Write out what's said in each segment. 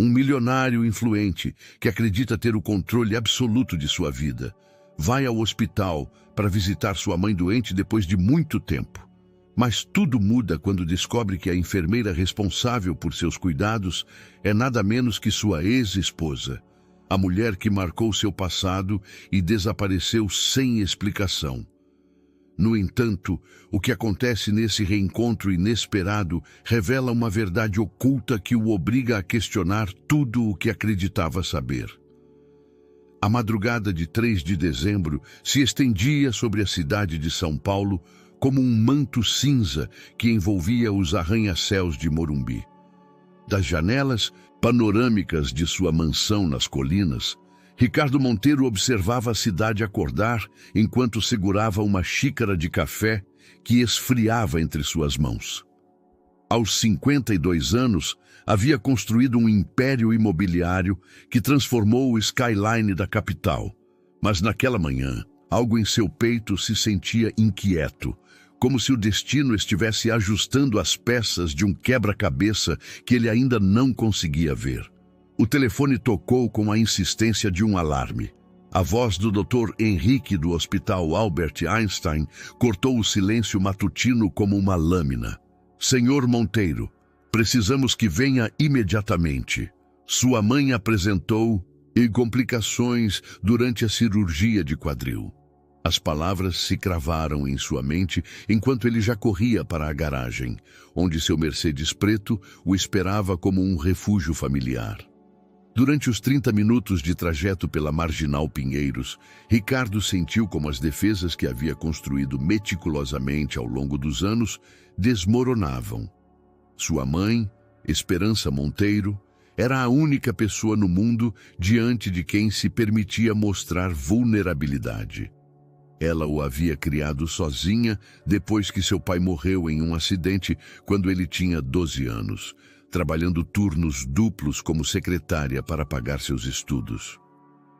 Um milionário influente que acredita ter o controle absoluto de sua vida. Vai ao hospital para visitar sua mãe doente depois de muito tempo. Mas tudo muda quando descobre que a enfermeira responsável por seus cuidados é nada menos que sua ex-esposa, a mulher que marcou seu passado e desapareceu sem explicação. No entanto, o que acontece nesse reencontro inesperado revela uma verdade oculta que o obriga a questionar tudo o que acreditava saber. A madrugada de 3 de dezembro se estendia sobre a cidade de São Paulo como um manto cinza que envolvia os arranha-céus de Morumbi. Das janelas panorâmicas de sua mansão nas colinas, Ricardo Monteiro observava a cidade acordar enquanto segurava uma xícara de café que esfriava entre suas mãos. Aos 52 anos, havia construído um império imobiliário que transformou o skyline da capital. Mas naquela manhã, algo em seu peito se sentia inquieto, como se o destino estivesse ajustando as peças de um quebra-cabeça que ele ainda não conseguia ver. O telefone tocou com a insistência de um alarme. A voz do Dr. Henrique do Hospital Albert Einstein cortou o silêncio matutino como uma lâmina. Senhor Monteiro, precisamos que venha imediatamente. Sua mãe apresentou complicações durante a cirurgia de quadril. As palavras se cravaram em sua mente enquanto ele já corria para a garagem, onde seu Mercedes preto o esperava como um refúgio familiar. Durante os 30 minutos de trajeto pela Marginal Pinheiros, Ricardo sentiu como as defesas que havia construído meticulosamente ao longo dos anos desmoronavam. Sua mãe, Esperança Monteiro, era a única pessoa no mundo diante de quem se permitia mostrar vulnerabilidade. Ela o havia criado sozinha depois que seu pai morreu em um acidente quando ele tinha 12 anos, trabalhando turnos duplos como secretária para pagar seus estudos.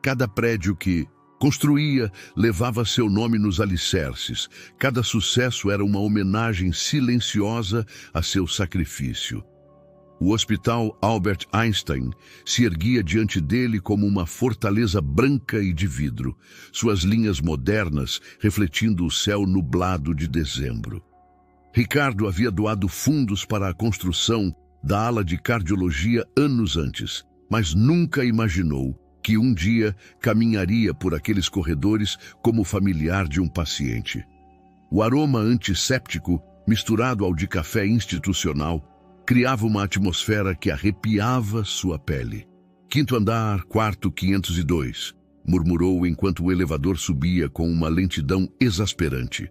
Cada prédio que construía levava seu nome nos alicerces. Cada sucesso era uma homenagem silenciosa a seu sacrifício. O Hospital Albert Einstein se erguia diante dele como uma fortaleza branca e de vidro, suas linhas modernas refletindo o céu nublado de dezembro. Ricardo havia doado fundos para a construção da ala de cardiologia anos antes, mas nunca imaginou que um dia caminharia por aqueles corredores como familiar de um paciente. O aroma antisséptico, misturado ao de café institucional, criava uma atmosfera que arrepiava sua pele. Quinto andar, quarto 502, murmurou enquanto o elevador subia com uma lentidão exasperante.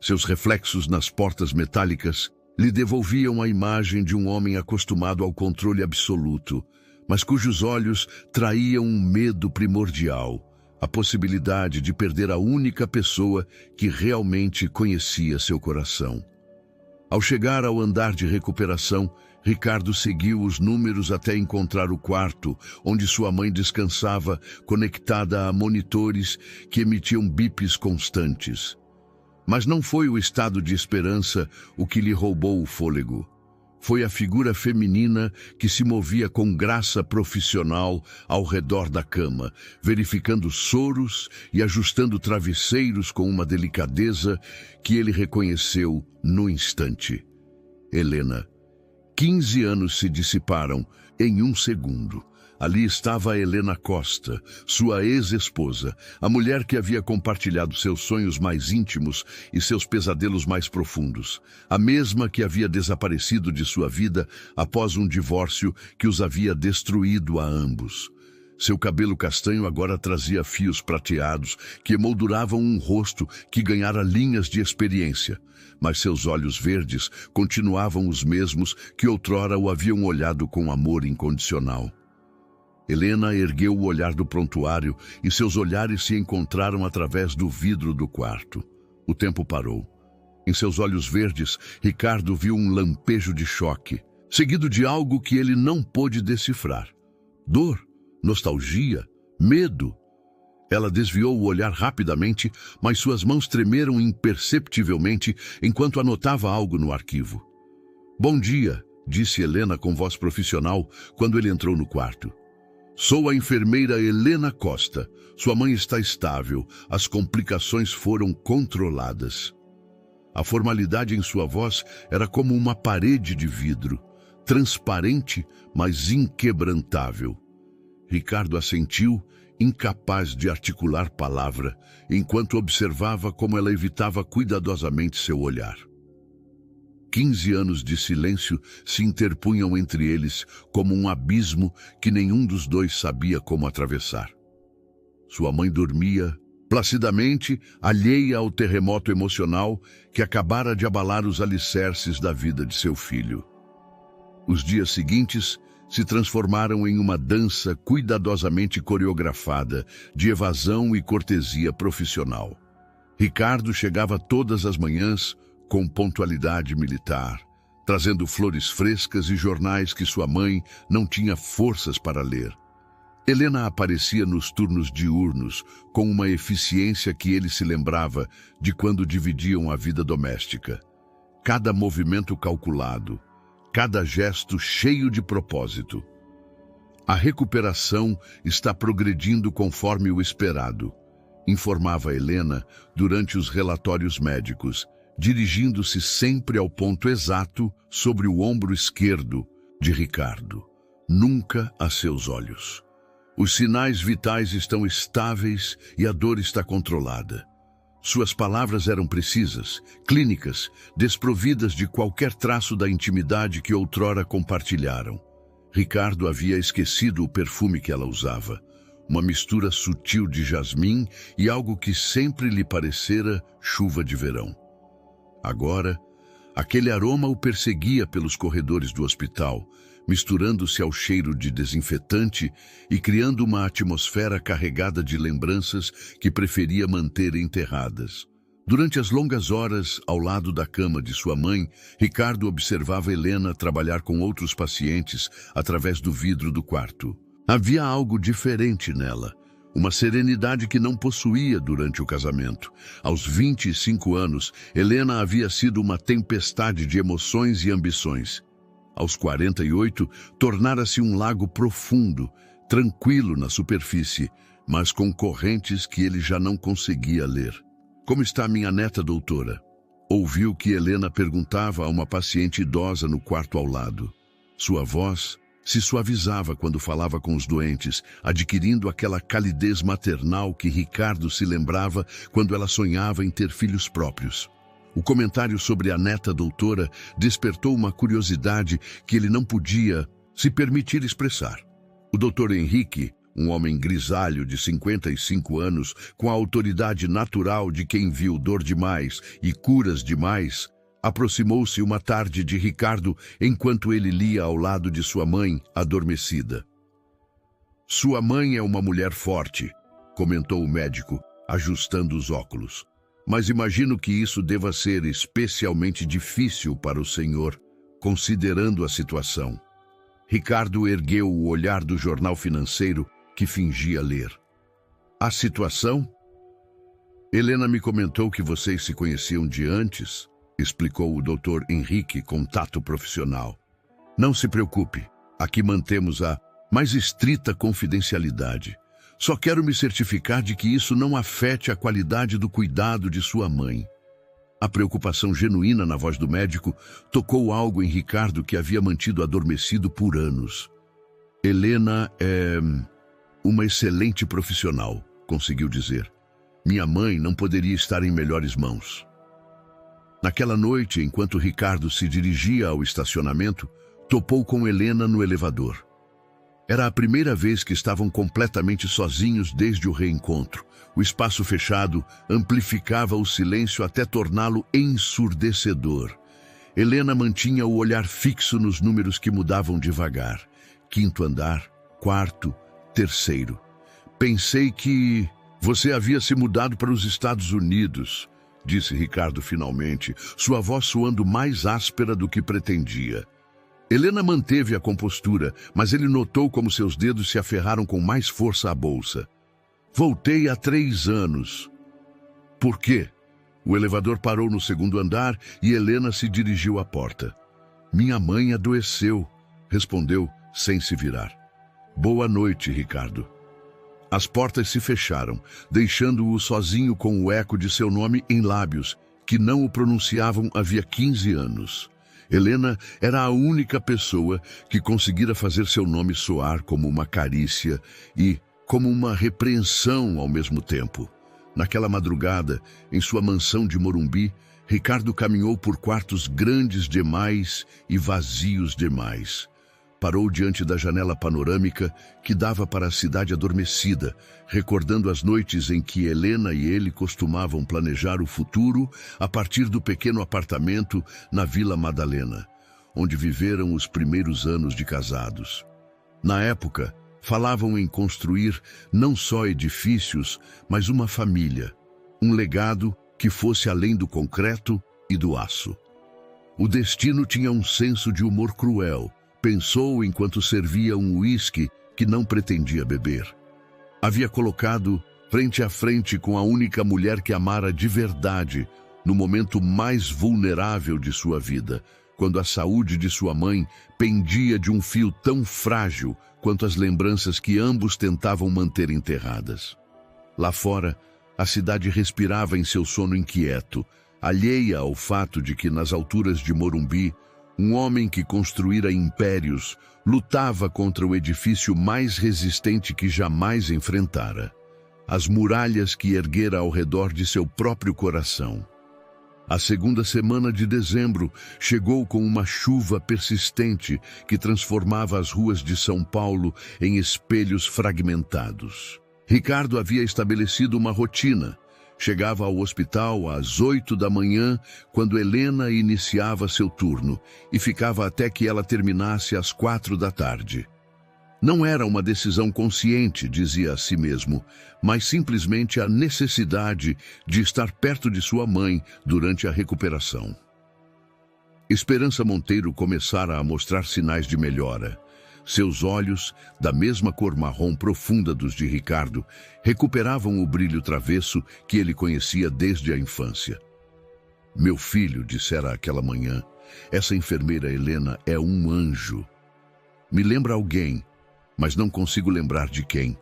Seus reflexos nas portas metálicas lhe devolviam a imagem de um homem acostumado ao controle absoluto, mas cujos olhos traíam um medo primordial, a possibilidade de perder a única pessoa que realmente conhecia seu coração. Ao chegar ao andar de recuperação, Ricardo seguiu os números até encontrar o quarto, onde sua mãe descansava, conectada a monitores que emitiam bips constantes. Mas não foi o estado de esperança o que lhe roubou o fôlego. Foi a figura feminina que se movia com graça profissional ao redor da cama, verificando soros e ajustando travesseiros com uma delicadeza que ele reconheceu no instante. Helena. 15 anos se dissiparam em um segundo. Ali estava a Helena Costa, sua ex-esposa, a mulher que havia compartilhado seus sonhos mais íntimos e seus pesadelos mais profundos, a mesma que havia desaparecido de sua vida após um divórcio que os havia destruído a ambos. Seu cabelo castanho agora trazia fios prateados que emolduravam um rosto que ganhara linhas de experiência, mas seus olhos verdes continuavam os mesmos que outrora o haviam olhado com amor incondicional. Helena ergueu o olhar do prontuário e seus olhares se encontraram através do vidro do quarto. O tempo parou. Em seus olhos verdes, Ricardo viu um lampejo de choque, seguido de algo que ele não pôde decifrar. Dor, nostalgia, medo. Ela desviou o olhar rapidamente, mas suas mãos tremeram imperceptivelmente enquanto anotava algo no arquivo. Bom dia, disse Helena com voz profissional quando ele entrou no quarto. Sou a enfermeira Helena Costa. Sua mãe está estável. As complicações foram controladas. A formalidade em sua voz era como uma parede de vidro, transparente, mas inquebrantável. Ricardo assentiu, incapaz de articular palavra, enquanto observava como ela evitava cuidadosamente seu olhar. 15 anos de silêncio se interpunham entre eles como um abismo que nenhum dos dois sabia como atravessar. Sua mãe dormia placidamente, alheia ao terremoto emocional que acabara de abalar os alicerces da vida de seu filho. Os dias seguintes se transformaram em uma dança cuidadosamente coreografada de evasão e cortesia profissional. Ricardo chegava todas as manhãs com pontualidade militar, trazendo flores frescas e jornais que sua mãe não tinha forças para ler. Helena aparecia nos turnos diurnos com uma eficiência que ele se lembrava de quando dividiam a vida doméstica. Cada movimento calculado, cada gesto cheio de propósito. A recuperação está progredindo conforme o esperado, informava Helena durante os relatórios médicos, dirigindo-se sempre ao ponto exato sobre o ombro esquerdo de Ricardo, nunca a seus olhos. Os sinais vitais estão estáveis e a dor está controlada. Suas palavras eram precisas, clínicas, desprovidas de qualquer traço da intimidade que outrora compartilharam. Ricardo havia esquecido o perfume que ela usava, uma mistura sutil de jasmim e algo que sempre lhe parecera chuva de verão. Agora, aquele aroma o perseguia pelos corredores do hospital, misturando-se ao cheiro de desinfetante e criando uma atmosfera carregada de lembranças que preferia manter enterradas. Durante as longas horas ao lado da cama de sua mãe, Ricardo observava Helena trabalhar com outros pacientes através do vidro do quarto. Havia algo diferente nela. Uma serenidade que não possuía durante o casamento. Aos 25 anos, Helena havia sido uma tempestade de emoções e ambições. Aos 48, tornara-se um lago profundo, tranquilo na superfície, mas com correntes que ele já não conseguia ler. Como está minha neta, doutora? Ouviu que Helena perguntava a uma paciente idosa no quarto ao lado. Sua voz se suavizava quando falava com os doentes, adquirindo aquela calidez maternal que Ricardo se lembrava quando ela sonhava em ter filhos próprios. O comentário sobre a neta doutora despertou uma curiosidade que ele não podia se permitir expressar. O doutor Henrique, um homem grisalho de 55 anos, com a autoridade natural de quem viu dor demais e curas demais, aproximou-se uma tarde de Ricardo enquanto ele lia ao lado de sua mãe, adormecida. Sua mãe é uma mulher forte, comentou o médico, ajustando os óculos. Mas imagino que isso deva ser especialmente difícil para o senhor, considerando a situação. Ricardo ergueu o olhar do jornal financeiro que fingia ler. A situação? Helena me comentou que vocês se conheciam de antes, explicou o Dr. Henrique com tato profissional. Não se preocupe, aqui mantemos a mais estrita confidencialidade. Só quero me certificar de que isso não afete a qualidade do cuidado de sua mãe. A preocupação genuína na voz do médico tocou algo em Ricardo que havia mantido adormecido por anos. Helena é uma excelente profissional, conseguiu dizer. Minha mãe não poderia estar em melhores mãos. Naquela noite, enquanto Ricardo se dirigia ao estacionamento, topou com Helena no elevador. Era a primeira vez que estavam completamente sozinhos desde o reencontro. O espaço fechado amplificava o silêncio até torná-lo ensurdecedor. Helena mantinha o olhar fixo nos números que mudavam devagar. 5º andar, 4º, 3º. Pensei que você havia se mudado para os Estados Unidos, disse Ricardo finalmente, sua voz soando mais áspera do que pretendia. Helena manteve a compostura, mas ele notou como seus dedos se aferraram com mais força à bolsa. Voltei há 3 anos. Por quê? O elevador parou no 2º andar e Helena se dirigiu à porta. Minha mãe adoeceu, respondeu sem se virar. Boa noite, Ricardo. As portas se fecharam, deixando-o sozinho com o eco de seu nome em lábios, que não o pronunciavam havia 15 anos. Helena era a única pessoa que conseguira fazer seu nome soar como uma carícia e como uma repreensão ao mesmo tempo. Naquela madrugada, em sua mansão de Morumbi, Ricardo caminhou por quartos grandes demais e vazios demais. Parou diante da janela panorâmica que dava para a cidade adormecida, recordando as noites em que Helena e ele costumavam planejar o futuro a partir do pequeno apartamento na Vila Madalena, onde viveram os primeiros anos de casados. Na época, falavam em construir não só edifícios, mas uma família, um legado que fosse além do concreto e do aço. O destino tinha um senso de humor cruel, pensou enquanto servia um uísque que não pretendia beber. Havia colocado frente a frente com a única mulher que amara de verdade, no momento mais vulnerável de sua vida, quando a saúde de sua mãe pendia de um fio tão frágil quanto as lembranças que ambos tentavam manter enterradas. Lá fora, a cidade respirava em seu sono inquieto, alheia ao fato de que nas alturas de Morumbi, um homem que construíra impérios lutava contra o edifício mais resistente que jamais enfrentara, as muralhas que erguera ao redor de seu próprio coração. A segunda semana de dezembro chegou com uma chuva persistente que transformava as ruas de São Paulo em espelhos fragmentados. Ricardo havia estabelecido uma rotina. Chegava ao hospital às 8 da manhã, quando Helena iniciava seu turno, e ficava até que ela terminasse às 4 da tarde. Não era uma decisão consciente, dizia a si mesmo, mas simplesmente a necessidade de estar perto de sua mãe durante a recuperação. Esperança Monteiro começara a mostrar sinais de melhora. Seus olhos, da mesma cor marrom profunda dos de Ricardo, recuperavam o brilho travesso que ele conhecia desde a infância. Meu filho, dissera aquela manhã, essa enfermeira Helena é um anjo. Me lembra alguém, mas não consigo lembrar de quem.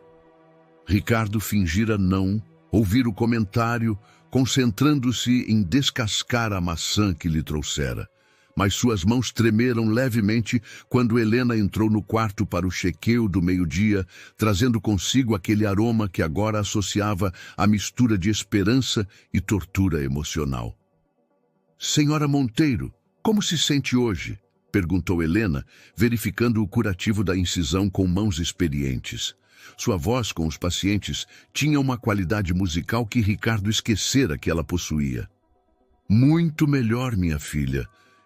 Ricardo fingira não ouvir o comentário, concentrando-se em descascar a maçã que lhe trouxera. Mas suas mãos tremeram levemente quando Helena entrou no quarto para o chequeio do meio-dia, trazendo consigo aquele aroma que agora associava a mistura de esperança e tortura emocional. Senhora Monteiro, como se sente hoje? Perguntou Helena, verificando o curativo da incisão com mãos experientes. Sua voz com os pacientes tinha uma qualidade musical que Ricardo esquecera que ela possuía. Muito melhor, minha filha,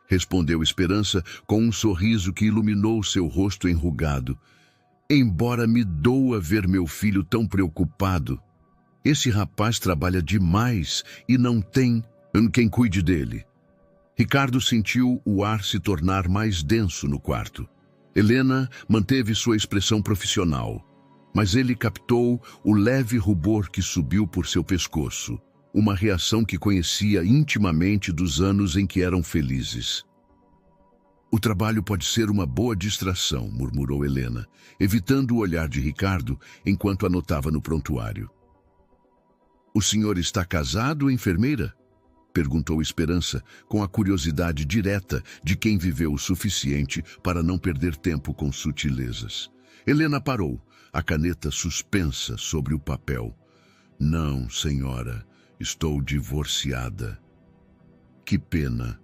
respondeu Esperança com um sorriso que iluminou seu rosto enrugado. Embora me doa ver meu filho tão preocupado, esse rapaz trabalha demais e não tem quem cuide dele. Ricardo sentiu o ar se tornar mais denso no quarto. Helena manteve sua expressão profissional, mas ele captou o leve rubor que subiu por seu pescoço. Uma reação que conhecia intimamente dos anos em que eram felizes. O trabalho pode ser uma boa distração, murmurou Helena, evitando o olhar de Ricardo enquanto anotava no prontuário. O senhor está casado, enfermeira? Perguntou Esperança, com a curiosidade direta de quem viveu o suficiente para não perder tempo com sutilezas. Helena parou, a caneta suspensa sobre o papel. Não, senhora. Estou divorciada. Que pena.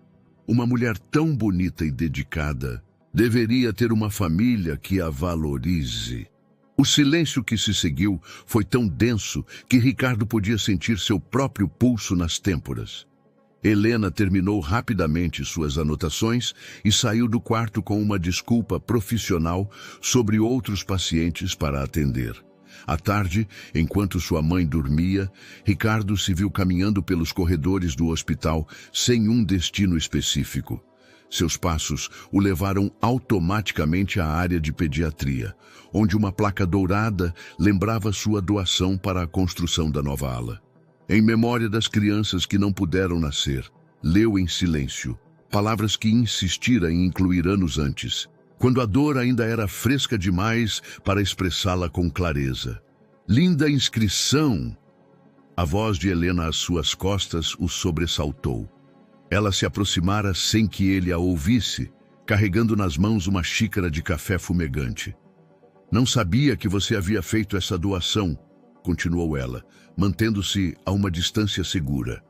Uma mulher tão bonita e dedicada deveria ter uma família que a valorize. O silêncio que se seguiu foi tão denso que Ricardo podia sentir seu próprio pulso nas têmporas. Helena terminou rapidamente suas anotações e saiu do quarto com uma desculpa profissional sobre outros pacientes para atender. À tarde, enquanto sua mãe dormia, Ricardo se viu caminhando pelos corredores do hospital sem um destino específico. Seus passos o levaram automaticamente à área de pediatria, onde uma placa dourada lembrava sua doação para a construção da nova ala. Em memória das crianças que não puderam nascer, leu em silêncio: palavras que insistira em incluir anos antes, quando a dor ainda era fresca demais para expressá-la com clareza. Linda inscrição! A voz de Helena às suas costas o sobressaltou. Ela se aproximara sem que ele a ouvisse, carregando nas mãos uma xícara de café fumegante. Não sabia que você havia feito essa doação, continuou ela, mantendo-se a uma distância segura.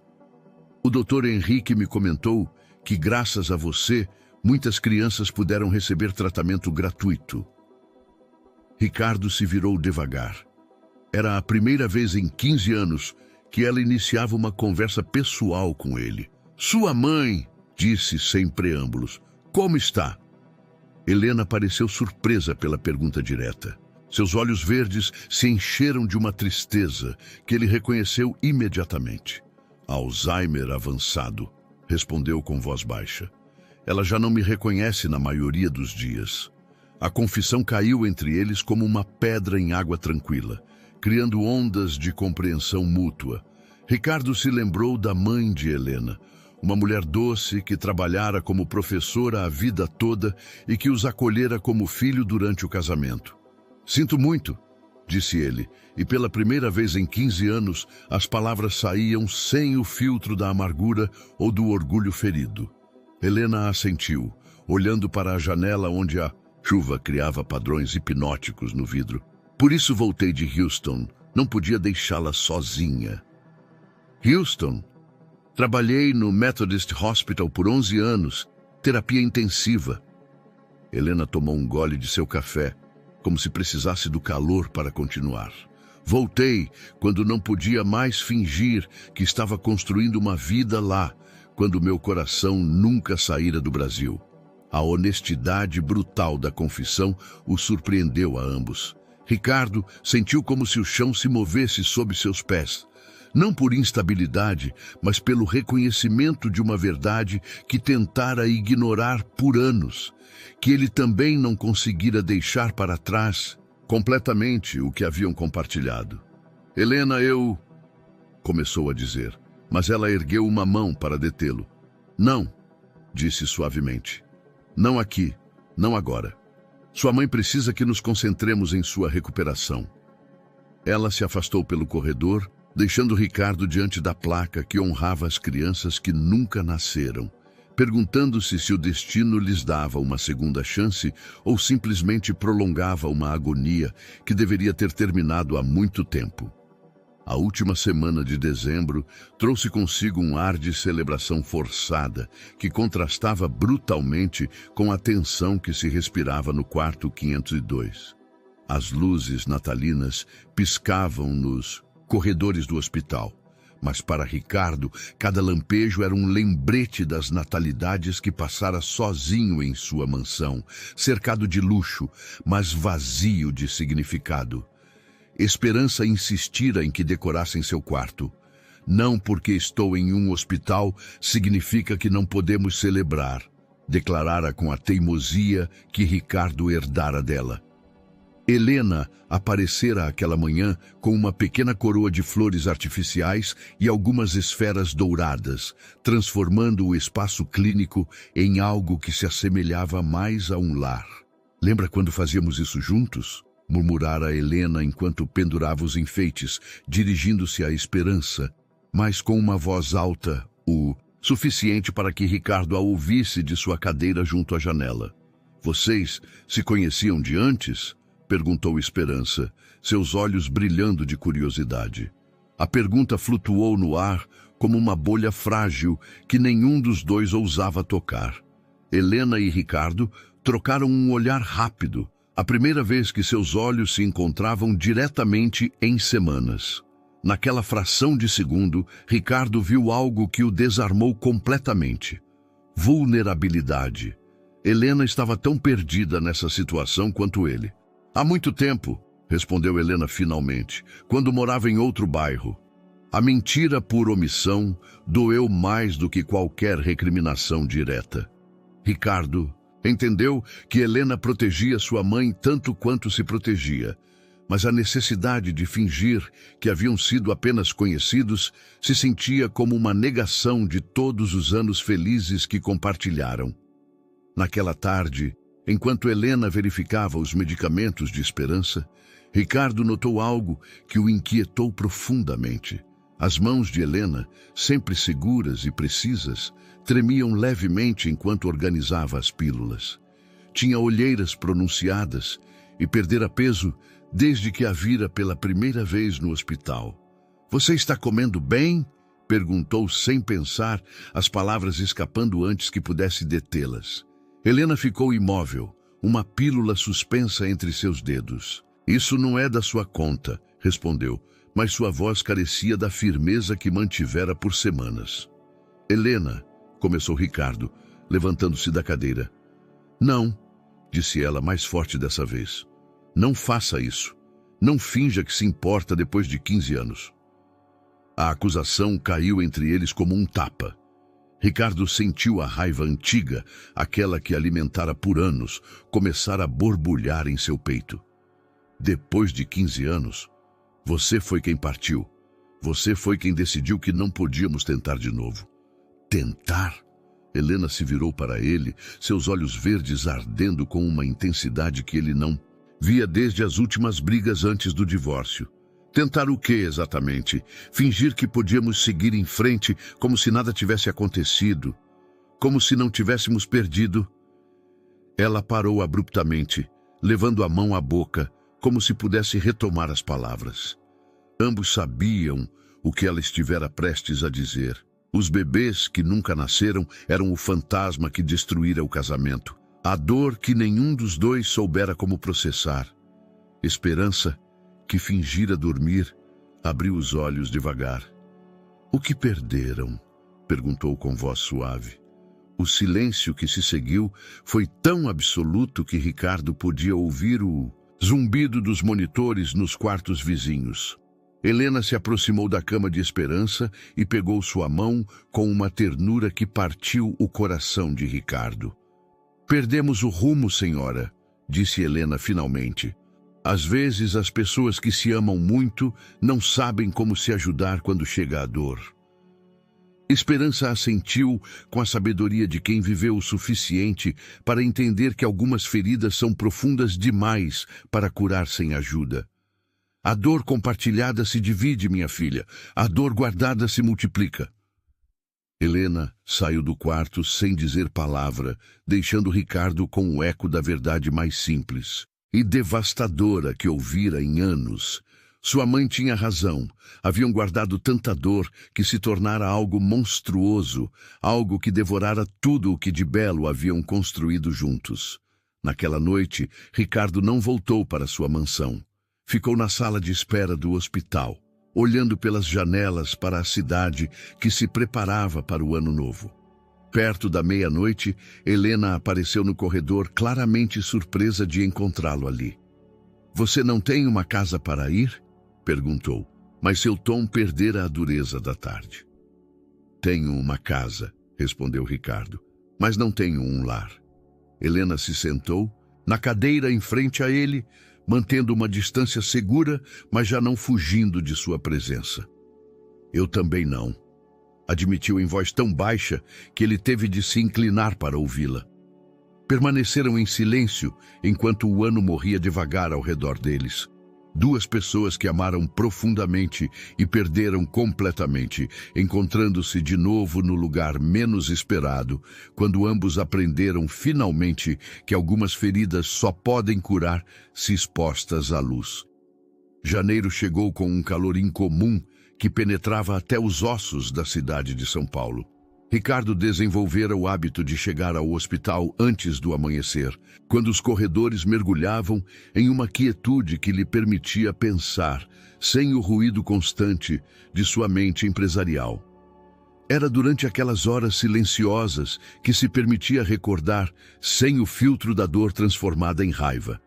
O Dr. Henrique me comentou que, graças a você, muitas crianças puderam receber tratamento gratuito. Ricardo se virou devagar. Era a primeira vez em 15 anos que ela iniciava uma conversa pessoal com ele. Sua mãe, disse sem preâmbulos. Como está? Helena pareceu surpresa pela pergunta direta. Seus olhos verdes se encheram de uma tristeza que ele reconheceu imediatamente. Alzheimer avançado, respondeu com voz baixa. Ela já não me reconhece na maioria dos dias. A confissão caiu entre eles como uma pedra em água tranquila, criando ondas de compreensão mútua. Ricardo se lembrou da mãe de Helena, uma mulher doce que trabalhara como professora a vida toda e que os acolhera como filho durante o casamento. Sinto muito, disse ele, e pela primeira vez em 15 anos as palavras saíam sem o filtro da amargura ou do orgulho ferido. Helena assentiu, olhando para a janela onde a chuva criava padrões hipnóticos no vidro. Por isso voltei de Houston, não podia deixá-la sozinha. Houston? Trabalhei no Methodist Hospital por 11 anos, terapia intensiva. Helena tomou um gole de seu café, como se precisasse do calor para continuar. Voltei quando não podia mais fingir que estava construindo uma vida lá, quando meu coração nunca saíra do Brasil. A honestidade brutal da confissão o surpreendeu a ambos. Ricardo sentiu como se o chão se movesse sob seus pés. Não por instabilidade, mas pelo reconhecimento de uma verdade que tentara ignorar por anos, que ele também não conseguira deixar para trás completamente o que haviam compartilhado. Helena, começou a dizer, mas ela ergueu uma mão para detê-lo. Não, disse suavemente. Não aqui, não agora. Sua mãe precisa que nos concentremos em sua recuperação. Ela se afastou pelo corredor, deixando Ricardo diante da placa que honrava as crianças que nunca nasceram, perguntando-se se o destino lhes dava uma segunda chance ou simplesmente prolongava uma agonia que deveria ter terminado há muito tempo. A última semana de dezembro trouxe consigo um ar de celebração forçada que contrastava brutalmente com a tensão que se respirava no quarto 502. As luzes natalinas piscavam nos corredores do hospital, mas para Ricardo, cada lampejo era um lembrete das natalidades que passara sozinho em sua mansão, cercado de luxo, mas vazio de significado. Esperança insistira em que decorassem seu quarto. Não porque estou em um hospital significa que não podemos celebrar, declarara com a teimosia que Ricardo herdara dela. Helena aparecera aquela manhã com uma pequena coroa de flores artificiais e algumas esferas douradas, transformando o espaço clínico em algo que se assemelhava mais a um lar. Lembra quando fazíamos isso juntos? Murmurara Helena enquanto pendurava os enfeites, dirigindo-se à Esperança, mas com uma voz alta, o suficiente para que Ricardo a ouvisse de sua cadeira junto à janela. Vocês se conheciam de antes? Perguntou Esperança, seus olhos brilhando de curiosidade. A pergunta flutuou no ar como uma bolha frágil que nenhum dos dois ousava tocar. Helena e Ricardo trocaram um olhar rápido, a primeira vez que seus olhos se encontravam diretamente em semanas. Naquela fração de segundo, Ricardo viu algo que o desarmou completamente. Vulnerabilidade. Helena estava tão perdida nessa situação quanto ele. Há muito tempo, respondeu Helena finalmente, quando morava em outro bairro. A mentira por omissão doeu mais do que qualquer recriminação direta. Ricardo entendeu que Helena protegia sua mãe tanto quanto se protegia, mas a necessidade de fingir que haviam sido apenas conhecidos se sentia como uma negação de todos os anos felizes que compartilharam. Naquela tarde, enquanto Helena verificava os medicamentos de Esperança, Ricardo notou algo que o inquietou profundamente. As mãos de Helena, sempre seguras e precisas, tremiam levemente enquanto organizava as pílulas. Tinha olheiras pronunciadas e perdera peso desde que a vira pela primeira vez no hospital. "Você está comendo bem?" perguntou sem pensar, as palavras escapando antes que pudesse detê-las. Helena ficou imóvel, uma pílula suspensa entre seus dedos. "Isso não é da sua conta", respondeu, mas sua voz carecia da firmeza que mantivera por semanas. "Helena", começou Ricardo, levantando-se da cadeira. "Não", disse ela mais forte dessa vez. "Não faça isso. Não finja que se importa depois de 15 anos. A acusação caiu entre eles como um tapa. Ricardo sentiu a raiva antiga, aquela que alimentara por anos, começar a borbulhar em seu peito. "Depois de 15 anos, você foi quem partiu. Você foi quem decidiu que não podíamos tentar de novo." "Tentar?" Helena se virou para ele, seus olhos verdes ardendo com uma intensidade que ele não via desde as últimas brigas antes do divórcio. "Tentar o quê, exatamente? Fingir que podíamos seguir em frente como se nada tivesse acontecido, como se não tivéssemos perdido?" Ela parou abruptamente, levando a mão à boca, como se pudesse retomar as palavras. Ambos sabiam o que ela estivera prestes a dizer. Os bebês que nunca nasceram eram o fantasma que destruíra o casamento. A dor que nenhum dos dois soubera como processar. Esperança, que fingira dormir, abriu os olhos devagar. "O que perderam?" perguntou com voz suave. O silêncio que se seguiu foi tão absoluto que Ricardo podia ouvir o zumbido dos monitores nos quartos vizinhos. Helena se aproximou da cama de Esperança e pegou sua mão com uma ternura que partiu o coração de Ricardo. "Perdemos o rumo, senhora", disse Helena finalmente. "Às vezes as pessoas que se amam muito não sabem como se ajudar quando chega a dor." Esperança assentiu com a sabedoria de quem viveu o suficiente para entender que algumas feridas são profundas demais para curar sem ajuda. "A dor compartilhada se divide, minha filha. A dor guardada se multiplica." Helena saiu do quarto sem dizer palavra, deixando Ricardo com o eco da verdade mais simples e devastadora que ouvira em anos. Sua mãe tinha razão. Haviam guardado tanta dor que se tornara algo monstruoso, algo que devorara tudo o que de belo haviam construído juntos. Naquela noite, Ricardo não voltou para sua mansão. Ficou na sala de espera do hospital, olhando pelas janelas para a cidade que se preparava para o ano novo. Perto da meia-noite, Helena apareceu no corredor, claramente surpresa de encontrá-lo ali. "Você não tem uma casa para ir?" perguntou, mas seu tom perdera a dureza da tarde. "Tenho uma casa", respondeu Ricardo, "mas não tenho um lar." Helena se sentou na cadeira em frente a ele, mantendo uma distância segura, mas já não fugindo de sua presença. "Eu também não", admitiu em voz tão baixa que ele teve de se inclinar para ouvi-la. Permaneceram em silêncio enquanto o ano morria devagar ao redor deles. Duas pessoas que amaram profundamente e perderam completamente, encontrando-se de novo no lugar menos esperado, quando ambos aprenderam finalmente que algumas feridas só podem curar se expostas à luz. Janeiro chegou com um calor incomum que penetrava até os ossos da cidade de São Paulo. Ricardo desenvolvera o hábito de chegar ao hospital antes do amanhecer, quando os corredores mergulhavam em uma quietude que lhe permitia pensar, sem o ruído constante de sua mente empresarial. Era durante aquelas horas silenciosas que se permitia recordar, sem o filtro da dor transformada em raiva.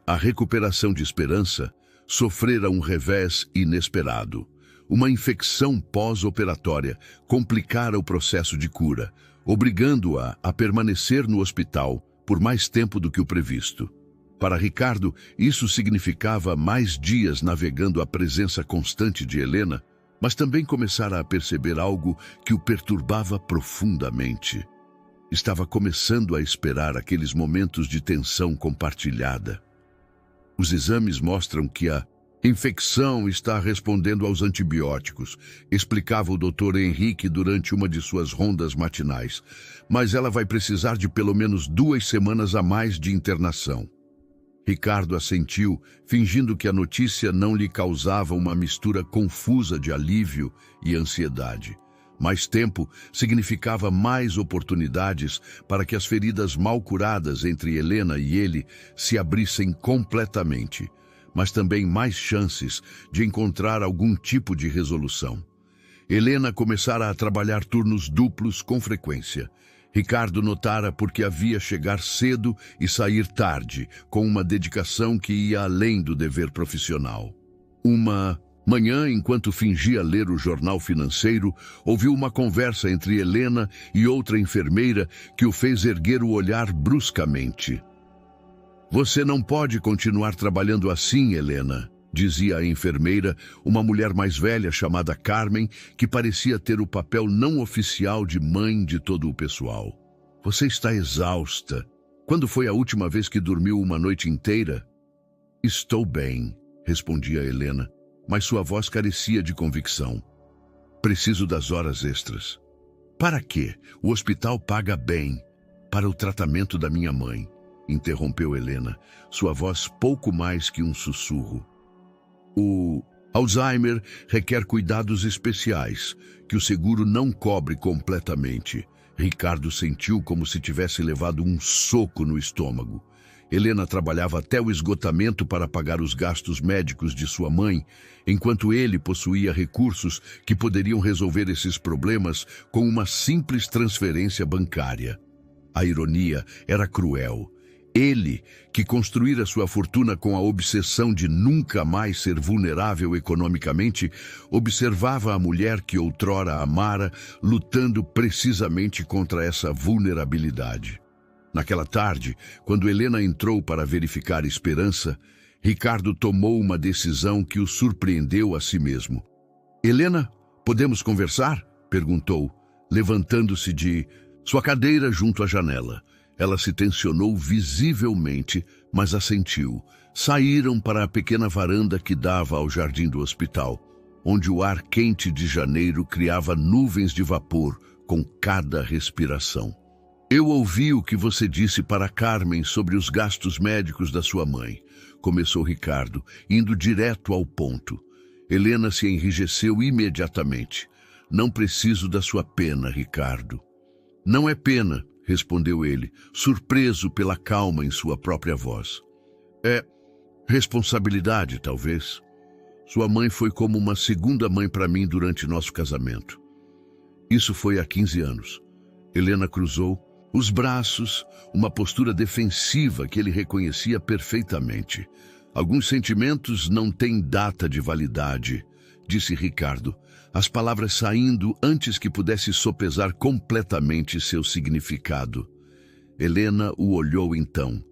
A recuperação de Esperança sofrera um revés inesperado. Uma infecção pós-operatória complicara o processo de cura, obrigando-a a permanecer no hospital por mais tempo do que o previsto. Para Ricardo, isso significava mais dias navegando a presença constante de Helena, mas também começara a perceber algo que o perturbava profundamente. Estava começando a esperar aqueles momentos de tensão compartilhada. Os exames mostram que a infecção está respondendo aos antibióticos, explicava o Dr. Henrique durante uma de suas rondas matinais, mas ela vai precisar de pelo menos 2 semanas a mais de internação. Ricardo assentiu, fingindo que a notícia não lhe causava uma mistura confusa de alívio e ansiedade. Mais tempo significava mais oportunidades para que as feridas mal curadas entre Helena e ele se abrissem completamente, mas também mais chances de encontrar algum tipo de resolução. Helena começara a trabalhar turnos duplos com frequência. Ricardo notara porque havia chegar cedo e sair tarde, com uma dedicação que ia além do dever profissional. Uma manhã, enquanto fingia ler o jornal financeiro, ouviu uma conversa entre Helena e outra enfermeira que o fez erguer o olhar bruscamente. "Você não pode continuar trabalhando assim, Helena", dizia a enfermeira, uma mulher mais velha chamada Carmen, que parecia ter o papel não oficial de mãe de todo o pessoal. "Você está exausta. Quando foi a última vez que dormiu uma noite inteira?" "Estou bem", respondia Helena, mas sua voz carecia de convicção. "Preciso das horas extras." "Para quê? O hospital paga bem." "Para o tratamento da minha mãe", interrompeu Helena, sua voz pouco mais que um sussurro. "O Alzheimer requer cuidados especiais, que o seguro não cobre completamente." Ricardo sentiu como se tivesse levado um soco no estômago. Helena trabalhava até o esgotamento para pagar os gastos médicos de sua mãe, enquanto ele possuía recursos que poderiam resolver esses problemas com uma simples transferência bancária. A ironia era cruel. Ele, que construíra sua fortuna com a obsessão de nunca mais ser vulnerável economicamente, observava a mulher que outrora amara lutando precisamente contra essa vulnerabilidade. Naquela tarde, quando Helena entrou para verificar Esperança, Ricardo tomou uma decisão que o surpreendeu a si mesmo. "Helena, podemos conversar?" perguntou, levantando-se de sua cadeira junto à janela. Ela se tensionou visivelmente, mas assentiu. Saíram para a pequena varanda que dava ao jardim do hospital, onde o ar quente de janeiro criava nuvens de vapor com cada respiração. "Eu ouvi o que você disse para Carmen sobre os gastos médicos da sua mãe", começou Ricardo, indo direto ao ponto. Helena se enrijeceu imediatamente. "Não preciso da sua pena, Ricardo." "Não é pena", respondeu ele, surpreso pela calma em sua própria voz. "É responsabilidade, talvez. Sua mãe foi como uma segunda mãe para mim durante nosso casamento." Isso foi há 15 anos. Helena cruzou os braços, uma postura defensiva que ele reconhecia perfeitamente. "Alguns sentimentos não têm data de validade", disse Ricardo, as palavras saindo antes que pudesse sopesar completamente seu significado. Helena o olhou então.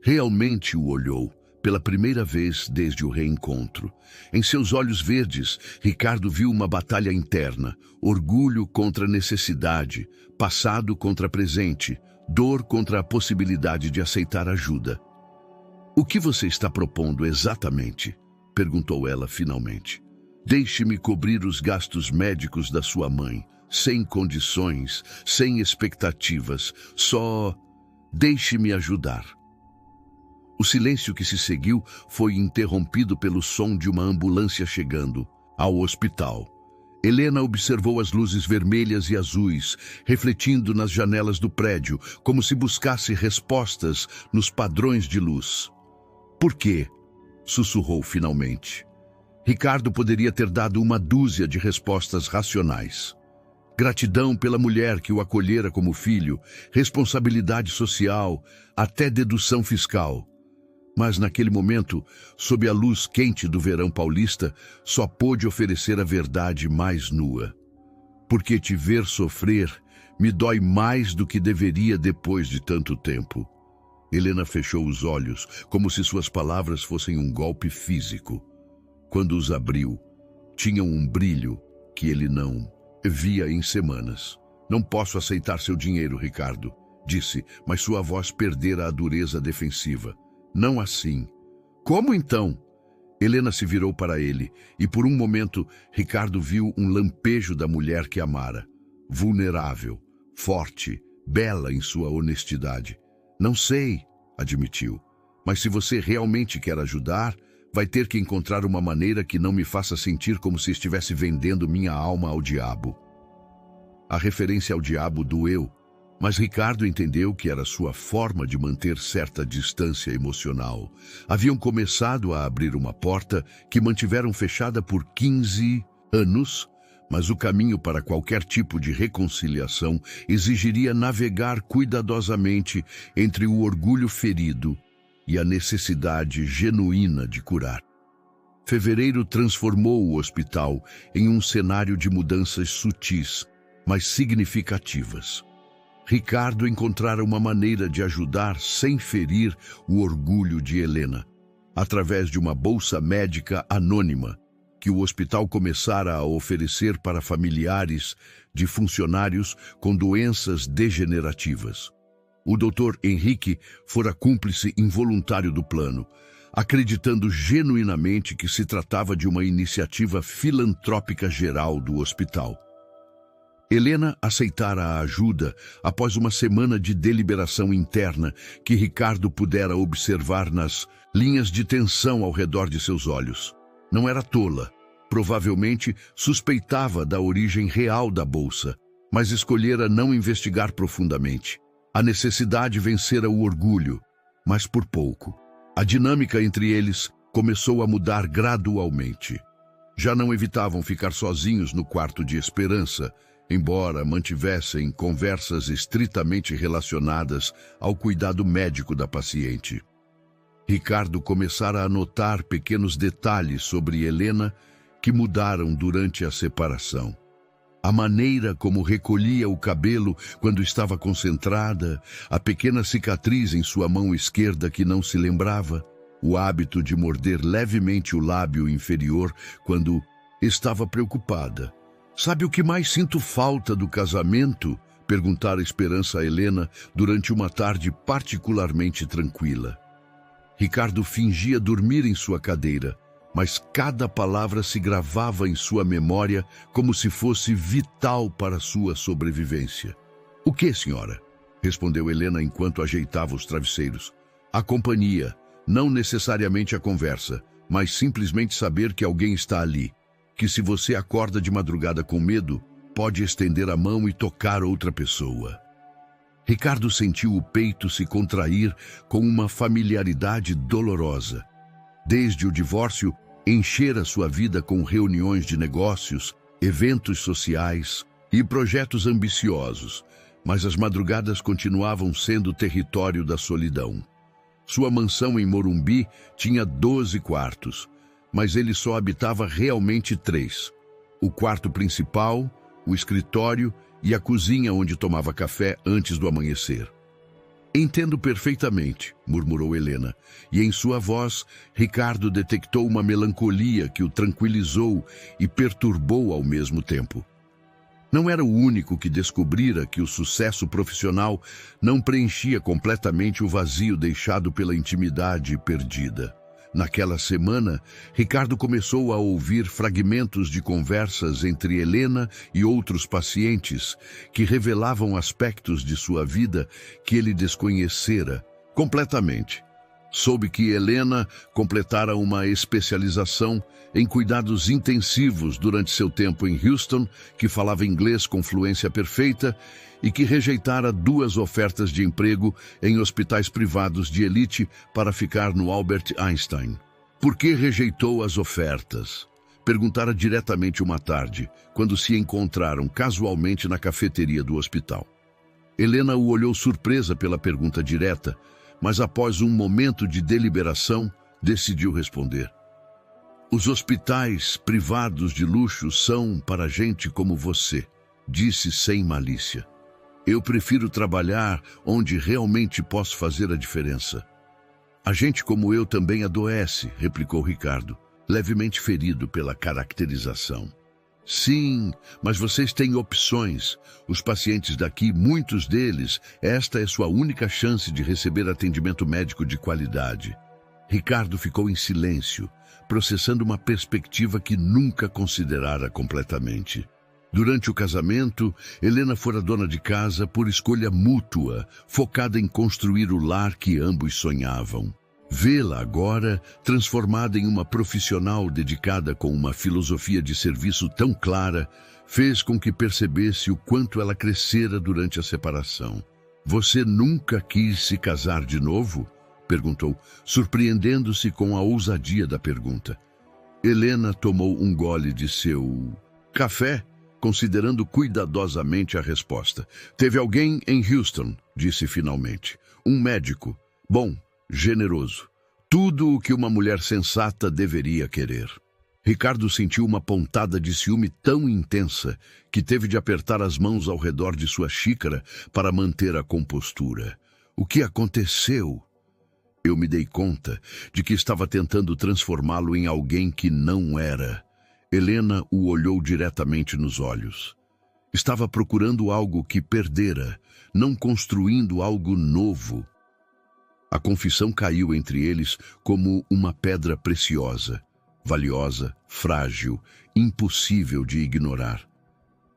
Realmente o olhou, pela primeira vez desde o reencontro. Em seus olhos verdes, Ricardo viu uma batalha interna, orgulho contra necessidade, passado contra presente, dor contra a possibilidade de aceitar ajuda. "O que você está propondo exatamente?" perguntou ela finalmente. "Deixe-me cobrir os gastos médicos da sua mãe, sem condições, sem expectativas, só deixe-me ajudar." O silêncio que se seguiu foi interrompido pelo som de uma ambulância chegando ao hospital. Helena observou as luzes vermelhas e azuis, refletindo nas janelas do prédio, como se buscasse respostas nos padrões de luz. "Por quê?" sussurrou finalmente. Ricardo poderia ter dado uma dúzia de respostas racionais. Gratidão pela mulher que o acolhera como filho, responsabilidade social, até dedução fiscal. Mas naquele momento, sob a luz quente do verão paulista, só pôde oferecer a verdade mais nua. "Porque te ver sofrer me dói mais do que deveria depois de tanto tempo." Helena fechou os olhos, como se suas palavras fossem um golpe físico. Quando os abriu, tinham um brilho que ele não via em semanas. Não posso aceitar seu dinheiro, Ricardo, disse, mas sua voz perdera a dureza defensiva. Não assim. Como então? Helena se virou para ele, e por um momento Ricardo viu um lampejo da mulher que amara. Vulnerável, forte, bela em sua honestidade. Não sei, admitiu, mas se você realmente quer ajudar, vai ter que encontrar uma maneira que não me faça sentir como se estivesse vendendo minha alma ao diabo. A referência ao diabo doeu, mas Ricardo entendeu que era sua forma de manter certa distância emocional. Haviam começado a abrir uma porta que mantiveram fechada por 15 anos, mas o caminho para qualquer tipo de reconciliação exigiria navegar cuidadosamente entre o orgulho ferido e a necessidade genuína de curar. Fevereiro transformou o hospital em um cenário de mudanças sutis, mas significativas. Ricardo encontrara uma maneira de ajudar sem ferir o orgulho de Helena, através de uma bolsa médica anônima que o hospital começara a oferecer para familiares de funcionários com doenças degenerativas. O Dr. Henrique fora cúmplice involuntário do plano, acreditando genuinamente que se tratava de uma iniciativa filantrópica geral do hospital. Helena aceitara a ajuda após uma semana de deliberação interna que Ricardo pudera observar nas linhas de tensão ao redor de seus olhos. Não era tola. Provavelmente suspeitava da origem real da bolsa, mas escolhera não investigar profundamente. A necessidade vencera o orgulho, mas por pouco. A dinâmica entre eles começou a mudar gradualmente. Já não evitavam ficar sozinhos no quarto de esperança, embora mantivessem conversas estritamente relacionadas ao cuidado médico da paciente. Ricardo começara a notar pequenos detalhes sobre Helena que mudaram durante a separação. A maneira como recolhia o cabelo quando estava concentrada, a pequena cicatriz em sua mão esquerda que não se lembrava, o hábito de morder levemente o lábio inferior quando estava preocupada. Sabe o que mais sinto falta do casamento? Perguntara Esperança a Helena durante uma tarde particularmente tranquila. Ricardo fingia dormir em sua cadeira, mas cada palavra se gravava em sua memória como se fosse vital para sua sobrevivência. O que, senhora? Respondeu Helena enquanto ajeitava os travesseiros. A companhia, não necessariamente a conversa, mas simplesmente saber que alguém está ali, que se você acorda de madrugada com medo, pode estender a mão e tocar outra pessoa. Ricardo sentiu o peito se contrair com uma familiaridade dolorosa. Desde o divórcio, enchera sua vida com reuniões de negócios, eventos sociais e projetos ambiciosos, mas as madrugadas continuavam sendo território da solidão. Sua mansão em Morumbi tinha 12 quartos, mas ele só habitava realmente 3. O quarto principal, o escritório e a cozinha onde tomava café antes do amanhecer. Entendo perfeitamente, murmurou Helena, e em sua voz, Ricardo detectou uma melancolia que o tranquilizou e perturbou ao mesmo tempo. Não era o único que descobrira que o sucesso profissional não preenchia completamente o vazio deixado pela intimidade perdida. Naquela semana, Ricardo começou a ouvir fragmentos de conversas entre Helena e outros pacientes que revelavam aspectos de sua vida que ele desconhecera completamente. Soube que Helena completara uma especialização em cuidados intensivos durante seu tempo em Houston, que falava inglês com fluência perfeita e que rejeitara 2 ofertas de emprego em hospitais privados de elite para ficar no Albert Einstein. Por que rejeitou as ofertas? Perguntara diretamente uma tarde, quando se encontraram casualmente na cafeteria do hospital. Helena o olhou surpresa pela pergunta direta, mas após um momento de deliberação, decidiu responder. Os hospitais privados de luxo são para gente como você, disse sem malícia. Eu prefiro trabalhar onde realmente posso fazer a diferença. A gente como eu também adoece, replicou Ricardo, levemente ferido pela caracterização. Sim, mas vocês têm opções. Os pacientes daqui, muitos deles, esta é sua única chance de receber atendimento médico de qualidade. Ricardo ficou em silêncio, processando uma perspectiva que nunca considerara completamente. Durante o casamento, Helena fora dona de casa por escolha mútua, focada em construir o lar que ambos sonhavam. Vê-la agora, transformada em uma profissional dedicada com uma filosofia de serviço tão clara, fez com que percebesse o quanto ela crescera durante a separação. Você nunca quis se casar de novo? Perguntou, surpreendendo-se com a ousadia da pergunta. Helena tomou um gole de seu café, considerando cuidadosamente a resposta. Teve alguém em Houston, disse finalmente. Um médico. Bom, generoso. Tudo o que uma mulher sensata deveria querer. Ricardo sentiu uma pontada de ciúme tão intensa que teve de apertar as mãos ao redor de sua xícara para manter a compostura. O que aconteceu? Eu me dei conta de que estava tentando transformá-lo em alguém que não era. Helena o olhou diretamente nos olhos. Estava procurando algo que perdera, não construindo algo novo. A confissão caiu entre eles como uma pedra preciosa, valiosa, frágil, impossível de ignorar.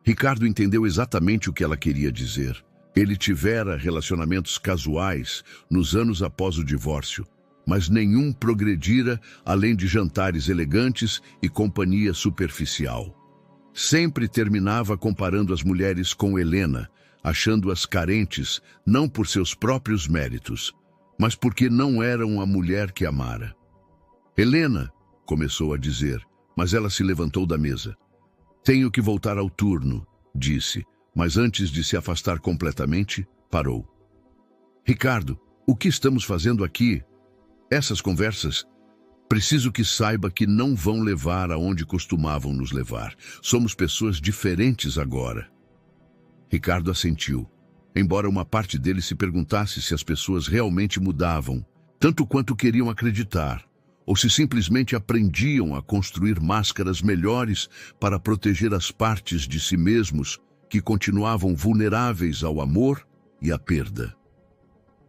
Ricardo entendeu exatamente o que ela queria dizer. Ele tivera relacionamentos casuais nos anos após o divórcio, mas nenhum progredira além de jantares elegantes e companhia superficial. Sempre terminava comparando as mulheres com Helena, achando-as carentes não por seus próprios méritos, mas porque não eram a mulher que amara. Helena, começou a dizer, mas ela se levantou da mesa. Tenho que voltar ao turno, disse, mas antes de se afastar completamente, parou. Ricardo, o que estamos fazendo aqui? Essas conversas, preciso que saiba que não vão levar aonde costumavam nos levar. Somos pessoas diferentes agora. Ricardo assentiu, embora uma parte dele se perguntasse se as pessoas realmente mudavam, tanto quanto queriam acreditar, ou se simplesmente aprendiam a construir máscaras melhores para proteger as partes de si mesmos que continuavam vulneráveis ao amor e à perda.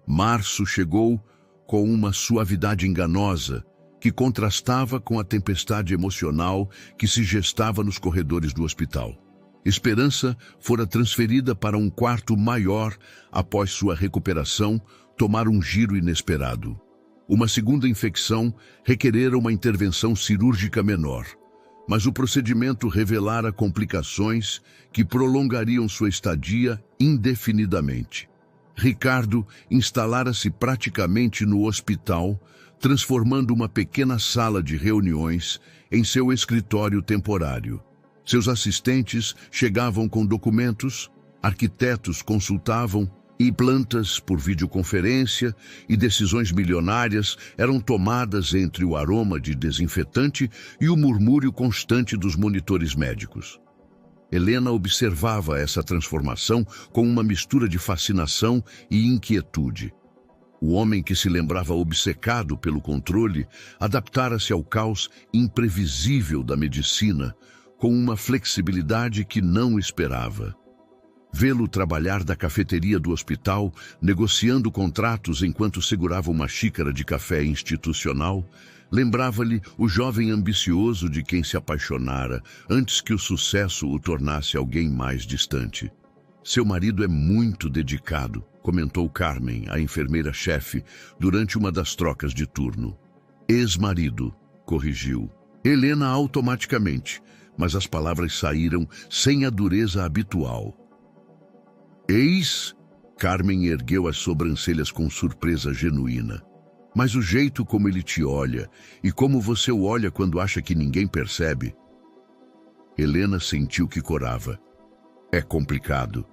Março chegou com uma suavidade enganosa que contrastava com a tempestade emocional que se gestava nos corredores do hospital. Esperança fora transferida para um quarto maior após sua recuperação tomar um giro inesperado. Uma segunda infecção requerera uma intervenção cirúrgica menor, mas o procedimento revelara complicações que prolongariam sua estadia indefinidamente. Ricardo instalara-se praticamente no hospital, transformando uma pequena sala de reuniões em seu escritório temporário. Seus assistentes chegavam com documentos, arquitetos consultavam, e plantas por videoconferência e decisões milionárias eram tomadas entre o aroma de desinfetante e o murmúrio constante dos monitores médicos. Helena observava essa transformação com uma mistura de fascinação e inquietude. O homem que se lembrava obcecado pelo controle adaptara-se ao caos imprevisível da medicina com uma flexibilidade que não esperava. Vê-lo trabalhar da cafeteria do hospital, negociando contratos enquanto segurava uma xícara de café institucional, lembrava-lhe o jovem ambicioso de quem se apaixonara antes que o sucesso o tornasse alguém mais distante. Seu marido é muito dedicado, comentou Carmen, a enfermeira-chefe, durante uma das trocas de turno. Ex-marido, corrigiu. Helena automaticamente, mas as palavras saíram sem a dureza habitual. Eis? Carmen ergueu as sobrancelhas com surpresa genuína. Mas o jeito como ele te olha, e como você o olha quando acha que ninguém percebe. Helena sentiu que corava. É complicado.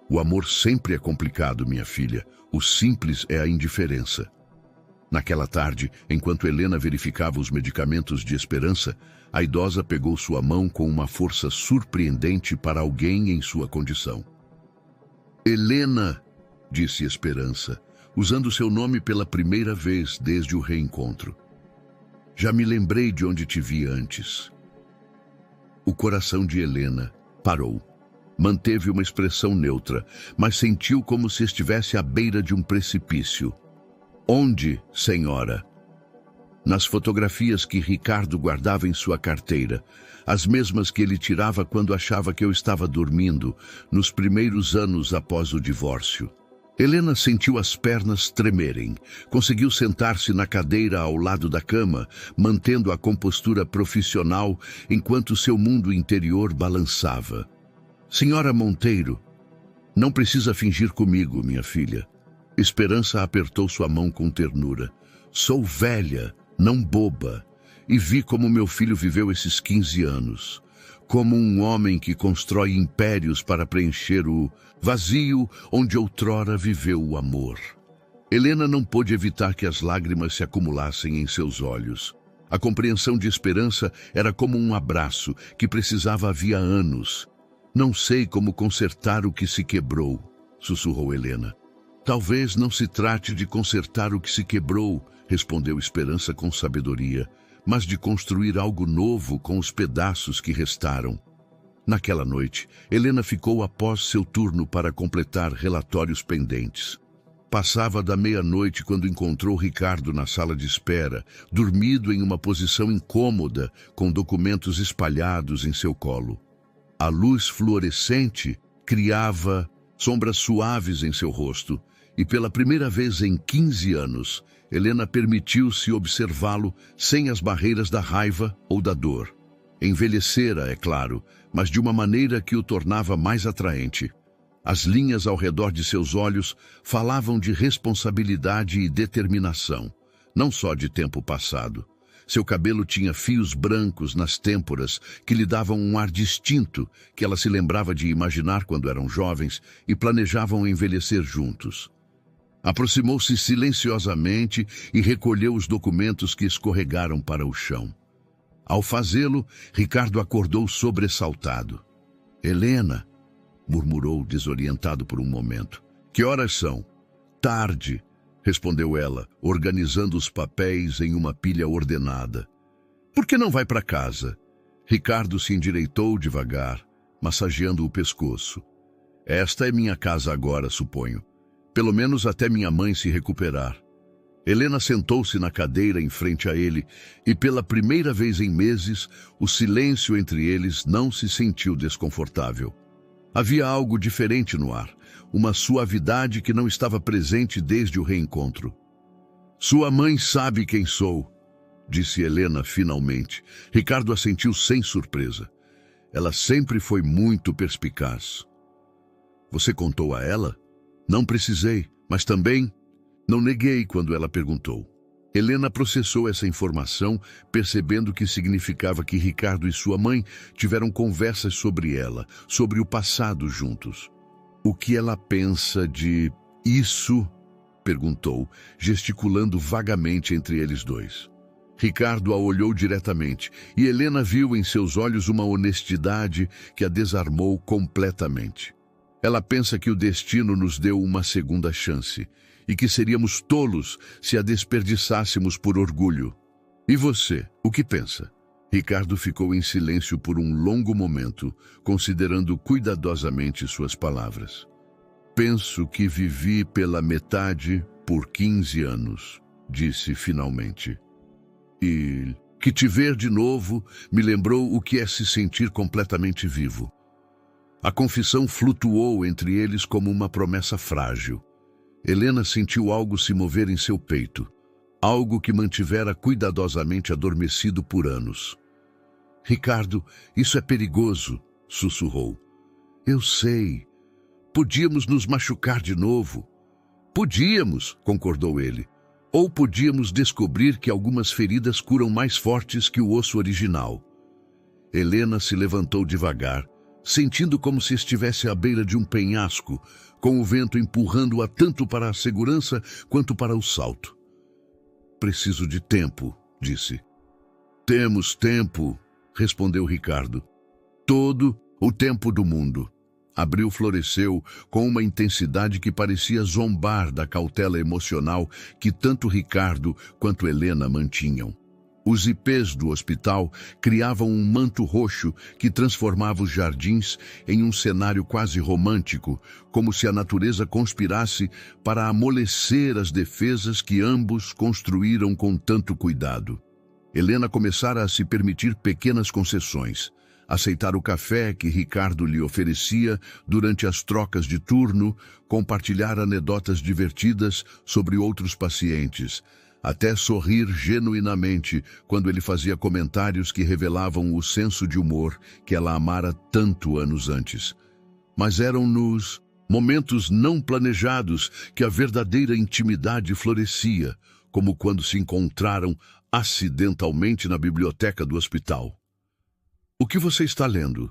O amor sempre é complicado, minha filha. O simples é a indiferença. Naquela tarde, enquanto Helena verificava os medicamentos de Esperança, a idosa pegou sua mão com uma força surpreendente para alguém em sua condição. Helena, disse Esperança, usando seu nome pela primeira vez desde o reencontro. Já me lembrei de onde te vi antes. O coração de Helena parou. Manteve uma expressão neutra, mas sentiu como se estivesse à beira de um precipício. Onde, senhora? Nas fotografias que Ricardo guardava em sua carteira, as mesmas que ele tirava quando achava que eu estava dormindo, nos primeiros anos após o divórcio. Helena sentiu as pernas tremerem. Conseguiu sentar-se na cadeira ao lado da cama, mantendo a compostura profissional enquanto seu mundo interior balançava. Senhora Monteiro, não precisa fingir comigo, minha filha. Esperança apertou sua mão com ternura. Sou velha, não boba, e vi como meu filho viveu esses 15 anos. Como um homem que constrói impérios para preencher o vazio onde outrora viveu o amor. Helena não pôde evitar que as lágrimas se acumulassem em seus olhos. A compreensão de Esperança era como um abraço que precisava havia anos. Não sei como consertar o que se quebrou, sussurrou Helena. Talvez não se trate de consertar o que se quebrou, respondeu Esperança com sabedoria, mas de construir algo novo com os pedaços que restaram. Naquela noite, Helena ficou após seu turno para completar relatórios pendentes. Passava da meia-noite quando encontrou Ricardo na sala de espera, dormido em uma posição incômoda, com documentos espalhados em seu colo. A luz fluorescente criava sombras suaves em seu rosto, e pela primeira vez em 15 anos, Helena permitiu-se observá-lo sem as barreiras da raiva ou da dor. Envelhecera, é claro, mas de uma maneira que o tornava mais atraente. As linhas ao redor de seus olhos falavam de responsabilidade e determinação, não só de tempo passado. Seu cabelo tinha fios brancos nas têmporas que lhe davam um ar distinto que ela se lembrava de imaginar quando eram jovens e planejavam envelhecer juntos. Aproximou-se silenciosamente e recolheu os documentos que escorregaram para o chão. Ao fazê-lo, Ricardo acordou sobressaltado. Helena, murmurou desorientado por um momento. Que horas são? Tarde, respondeu ela, organizando os papéis em uma pilha ordenada. Por que não vai para casa? Ricardo se endireitou devagar, massageando o pescoço. Esta é minha casa agora, suponho. Pelo menos até minha mãe se recuperar. Helena sentou-se na cadeira em frente a ele e, pela primeira vez em meses, o silêncio entre eles não se sentiu desconfortável. Havia algo diferente no ar, uma suavidade que não estava presente desde o reencontro. Sua mãe sabe quem sou, disse Helena finalmente. Ricardo assentiu sem surpresa. Ela sempre foi muito perspicaz. Você contou a ela? Não precisei, mas também não neguei quando ela perguntou. Helena processou essa informação, percebendo que significava que Ricardo e sua mãe tiveram conversas sobre ela, sobre o passado juntos. O que ela pensa de isso? Perguntou, gesticulando vagamente entre eles dois. Ricardo a olhou diretamente e Helena viu em seus olhos uma honestidade que a desarmou completamente. Ela pensa que o destino nos deu uma segunda chance e que seríamos tolos se a desperdiçássemos por orgulho. E você, o que pensa? Ricardo ficou em silêncio por um longo momento, considerando cuidadosamente suas palavras. Penso que vivi pela metade por 15 anos, disse finalmente. E que te ver de novo me lembrou o que é se sentir completamente vivo. A confissão flutuou entre eles como uma promessa frágil. Helena sentiu algo se mover em seu peito, algo que mantivera cuidadosamente adormecido por anos. Ricardo, isso é perigoso, sussurrou. Eu sei. Podíamos nos machucar de novo. Podíamos, concordou ele. Ou podíamos descobrir que algumas feridas curam mais fortes que o osso original. Helena se levantou devagar, sentindo como se estivesse à beira de um penhasco, com o vento empurrando-a tanto para a segurança quanto para o salto. Preciso de tempo, disse. Temos tempo, respondeu Ricardo. Todo o tempo do mundo. Abril floresceu com uma intensidade que parecia zombar da cautela emocional que tanto Ricardo quanto Helena mantinham. Os ipês do hospital criavam um manto roxo que transformava os jardins em um cenário quase romântico, como se a natureza conspirasse para amolecer as defesas que ambos construíram com tanto cuidado. Helena começara a se permitir pequenas concessões. Aceitar o café que Ricardo lhe oferecia durante as trocas de turno, compartilhar anedotas divertidas sobre outros pacientes, até sorrir genuinamente quando ele fazia comentários que revelavam o senso de humor que ela amara tanto anos antes. Mas eram nos momentos não planejados que a verdadeira intimidade florescia, como quando se encontraram acidentalmente na biblioteca do hospital. "O que você está lendo?"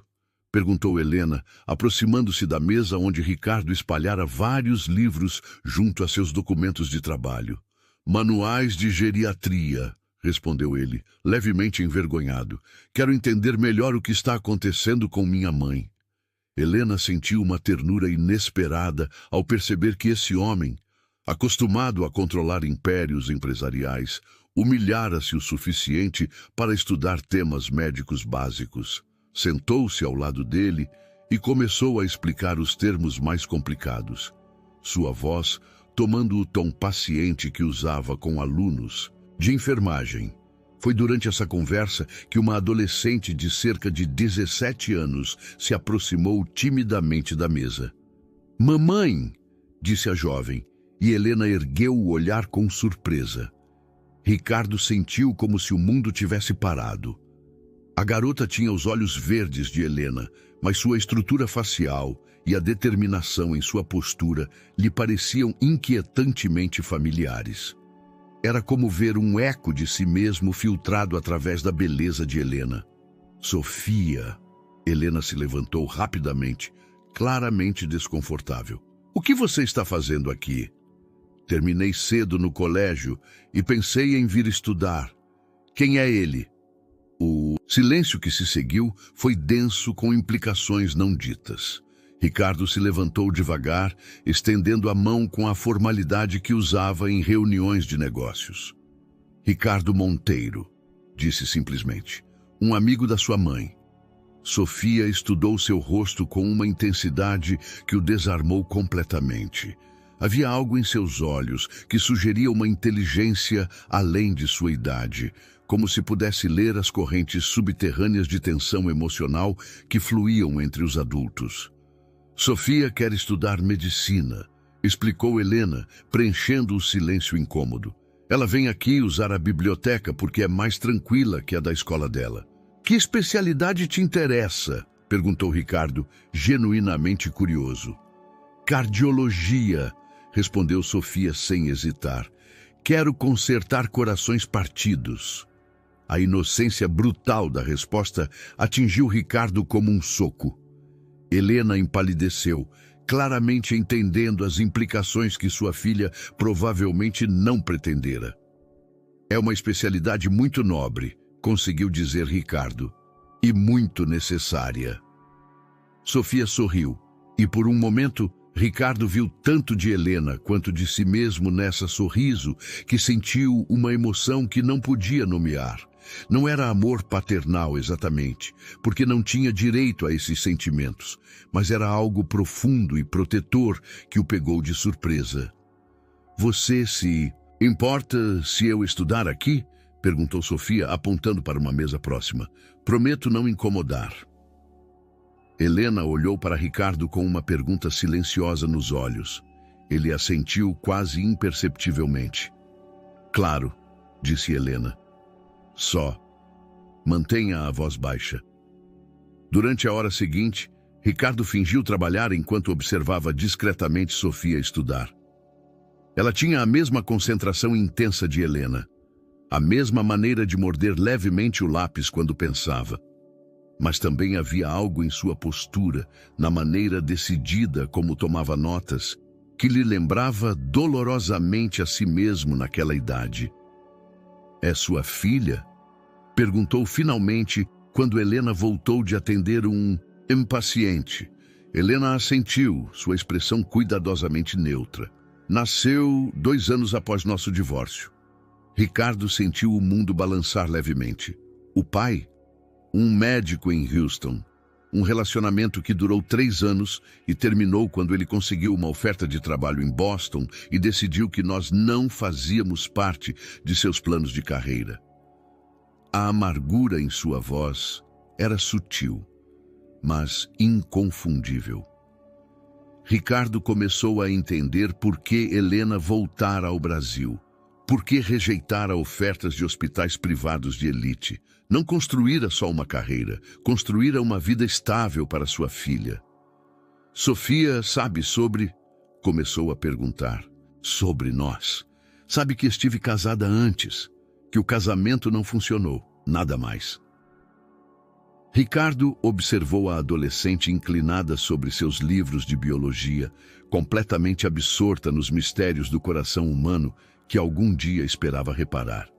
perguntou Helena, aproximando-se da mesa onde Ricardo espalhara vários livros junto a seus documentos de trabalho. "Manuais de geriatria", respondeu ele, levemente envergonhado. "Quero entender melhor o que está acontecendo com minha mãe." Helena sentiu uma ternura inesperada ao perceber que esse homem, acostumado a controlar impérios empresariais, humilhara-se o suficiente para estudar temas médicos básicos. Sentou-se ao lado dele e começou a explicar os termos mais complicados. Sua voz tomando o tom paciente que usava com alunos de enfermagem. Foi durante essa conversa que uma adolescente de cerca de 17 anos se aproximou timidamente da mesa. "Mamãe!" disse a jovem, e Helena ergueu o olhar com surpresa. Ricardo sentiu como se o mundo tivesse parado. A garota tinha os olhos verdes de Helena, mas sua estrutura facial e a determinação em sua postura lhe pareciam inquietantemente familiares. Era como ver um eco de si mesmo filtrado através da beleza de Helena. "Sofia!" Helena se levantou rapidamente, claramente desconfortável. "O que você está fazendo aqui?" "Terminei cedo no colégio e pensei em vir estudar." "Quem é ele?" O silêncio que se seguiu foi denso com implicações não ditas. Ricardo se levantou devagar, estendendo a mão com a formalidade que usava em reuniões de negócios. "Ricardo Monteiro", disse simplesmente, "um amigo da sua mãe." Sofia estudou seu rosto com uma intensidade que o desarmou completamente. Havia algo em seus olhos que sugeria uma inteligência além de sua idade, como se pudesse ler as correntes subterrâneas de tensão emocional que fluíam entre os adultos. "Sofia quer estudar medicina", explicou Helena, preenchendo o silêncio incômodo. "Ela vem aqui usar a biblioteca porque é mais tranquila que a da escola dela." "Que especialidade te interessa?" perguntou Ricardo, genuinamente curioso. "Cardiologia", respondeu Sofia sem hesitar. "Quero consertar corações partidos." A inocência brutal da resposta atingiu Ricardo como um soco. Helena empalideceu, claramente entendendo as implicações que sua filha provavelmente não pretendera. "É uma especialidade muito nobre", conseguiu dizer Ricardo, "e muito necessária." Sofia sorriu, e por um momento Ricardo viu tanto de Helena quanto de si mesmo nessa sorriso que sentiu uma emoção que não podia nomear. Não era amor paternal exatamente, porque não tinha direito a esses sentimentos, mas era algo profundo e protetor que o pegou de surpresa. "Você se importa se eu estudar aqui?" perguntou Sofia, apontando para uma mesa próxima. "Prometo não incomodar." Helena olhou para Ricardo com uma pergunta silenciosa nos olhos. Ele assentiu quase imperceptivelmente. "Claro", disse Helena. "Só mantenha a voz baixa." Durante a hora seguinte, Ricardo fingiu trabalhar enquanto observava discretamente Sofia estudar. Ela tinha a mesma concentração intensa de Helena, a mesma maneira de morder levemente o lápis quando pensava. Mas também havia algo em sua postura, na maneira decidida como tomava notas, que lhe lembrava dolorosamente a si mesmo naquela idade. "É sua filha?" perguntou finalmente quando Helena voltou de atender um paciente. Helena assentiu, sua expressão cuidadosamente neutra. Nasceu 2 anos após nosso divórcio. Ricardo sentiu o mundo balançar levemente. O pai? Um médico em Houston. Um relacionamento que durou 3 anos e terminou quando ele conseguiu uma oferta de trabalho em Boston e decidiu que nós não fazíamos parte de seus planos de carreira. A amargura em sua voz era sutil, mas inconfundível. Ricardo começou a entender por que Helena voltara ao Brasil, por que rejeitara ofertas de hospitais privados de elite. Não construíra só uma carreira, construíra uma vida estável para sua filha. Sofia sabe sobre... Começou a perguntar. Sobre nós. Sabe que estive casada antes, que o casamento não funcionou, nada mais. Ricardo observou a adolescente inclinada sobre seus livros de biologia, completamente absorta nos mistérios do coração humano que algum dia esperava reparar.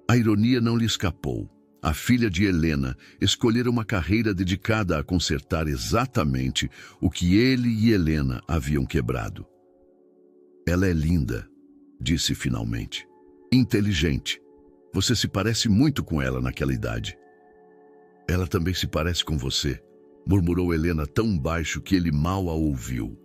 A ironia não lhe escapou. A filha de Helena escolhera uma carreira dedicada a consertar exatamente o que ele e Helena haviam quebrado. Ela é linda, disse finalmente. Inteligente. Você se parece muito com ela naquela idade. Ela também se parece com você, murmurou Helena tão baixo que ele mal a ouviu.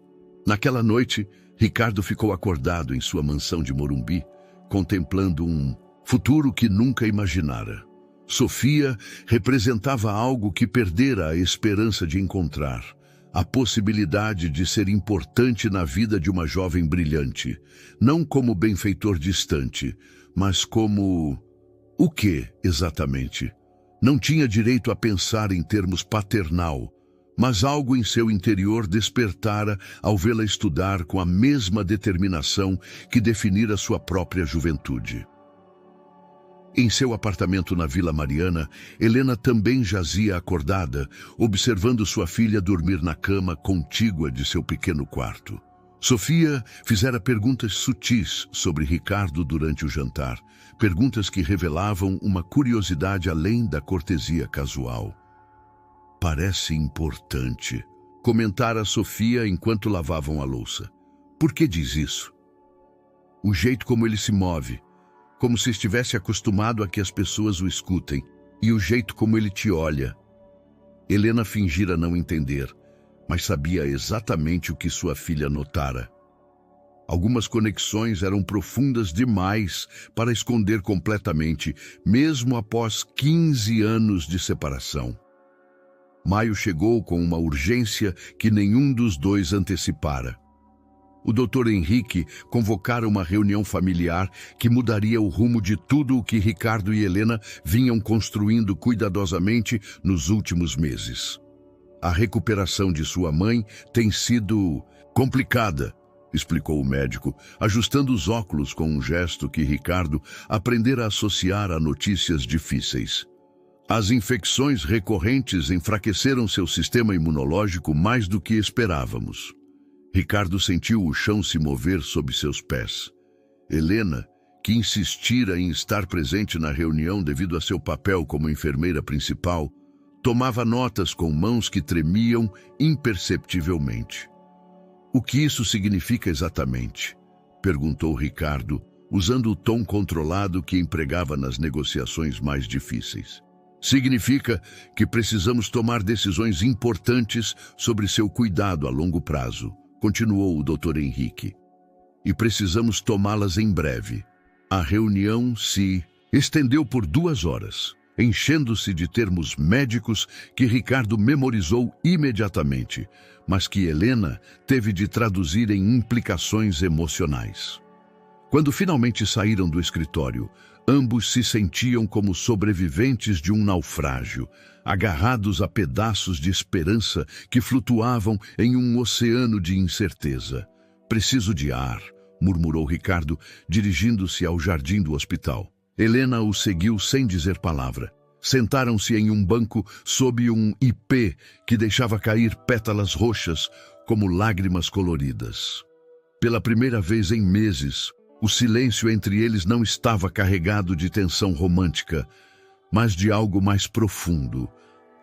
Naquela noite, Ricardo ficou acordado em sua mansão de Morumbi, contemplando um futuro que nunca imaginara. Sofia representava algo que perdera a esperança de encontrar, a possibilidade de ser importante na vida de uma jovem brilhante, não como benfeitor distante, mas como... O que, exatamente? Não tinha direito a pensar em termos paternal, mas algo em seu interior despertara ao vê-la estudar com a mesma determinação que definira sua própria juventude. Em seu apartamento na Vila Mariana, Helena também jazia acordada, observando sua filha dormir na cama contígua de seu pequeno quarto. Sofia fizera perguntas sutis sobre Ricardo durante o jantar, perguntas que revelavam uma curiosidade além da cortesia casual. Parece importante, comentara Sofia enquanto lavavam a louça. Por que diz isso? O jeito como ele se move, como se estivesse acostumado a que as pessoas o escutem, e o jeito como ele te olha. Helena fingira não entender, mas sabia exatamente o que sua filha notara. Algumas conexões eram profundas demais para esconder completamente, mesmo após 15 anos de separação. Maio chegou com uma urgência que nenhum dos dois antecipara. O Dr. Henrique convocara uma reunião familiar que mudaria o rumo de tudo o que Ricardo e Helena vinham construindo cuidadosamente nos últimos meses. A recuperação de sua mãe tem sido complicada, explicou o médico, ajustando os óculos com um gesto que Ricardo aprendera a associar a notícias difíceis. As infecções recorrentes enfraqueceram seu sistema imunológico mais do que esperávamos. Ricardo sentiu o chão se mover sob seus pés. Helena, que insistira em estar presente na reunião devido a seu papel como enfermeira principal, tomava notas com mãos que tremiam imperceptivelmente. O que isso significa exatamente? Perguntou Ricardo, usando o tom controlado que empregava nas negociações mais difíceis. Significa que precisamos tomar decisões importantes sobre seu cuidado a longo prazo, continuou o Dr. Henrique. E precisamos tomá-las em breve. A reunião se estendeu por 2 horas, enchendo-se de termos médicos que Ricardo memorizou imediatamente, mas que Helena teve de traduzir em implicações emocionais. Quando finalmente saíram do escritório, ambos se sentiam como sobreviventes de um naufrágio, agarrados a pedaços de esperança que flutuavam em um oceano de incerteza. Preciso de ar, murmurou Ricardo, dirigindo-se ao jardim do hospital. Helena o seguiu sem dizer palavra. Sentaram-se em um banco sob um ipê que deixava cair pétalas roxas como lágrimas coloridas. Pela primeira vez em meses, o silêncio entre eles não estava carregado de tensão romântica, mas de algo mais profundo,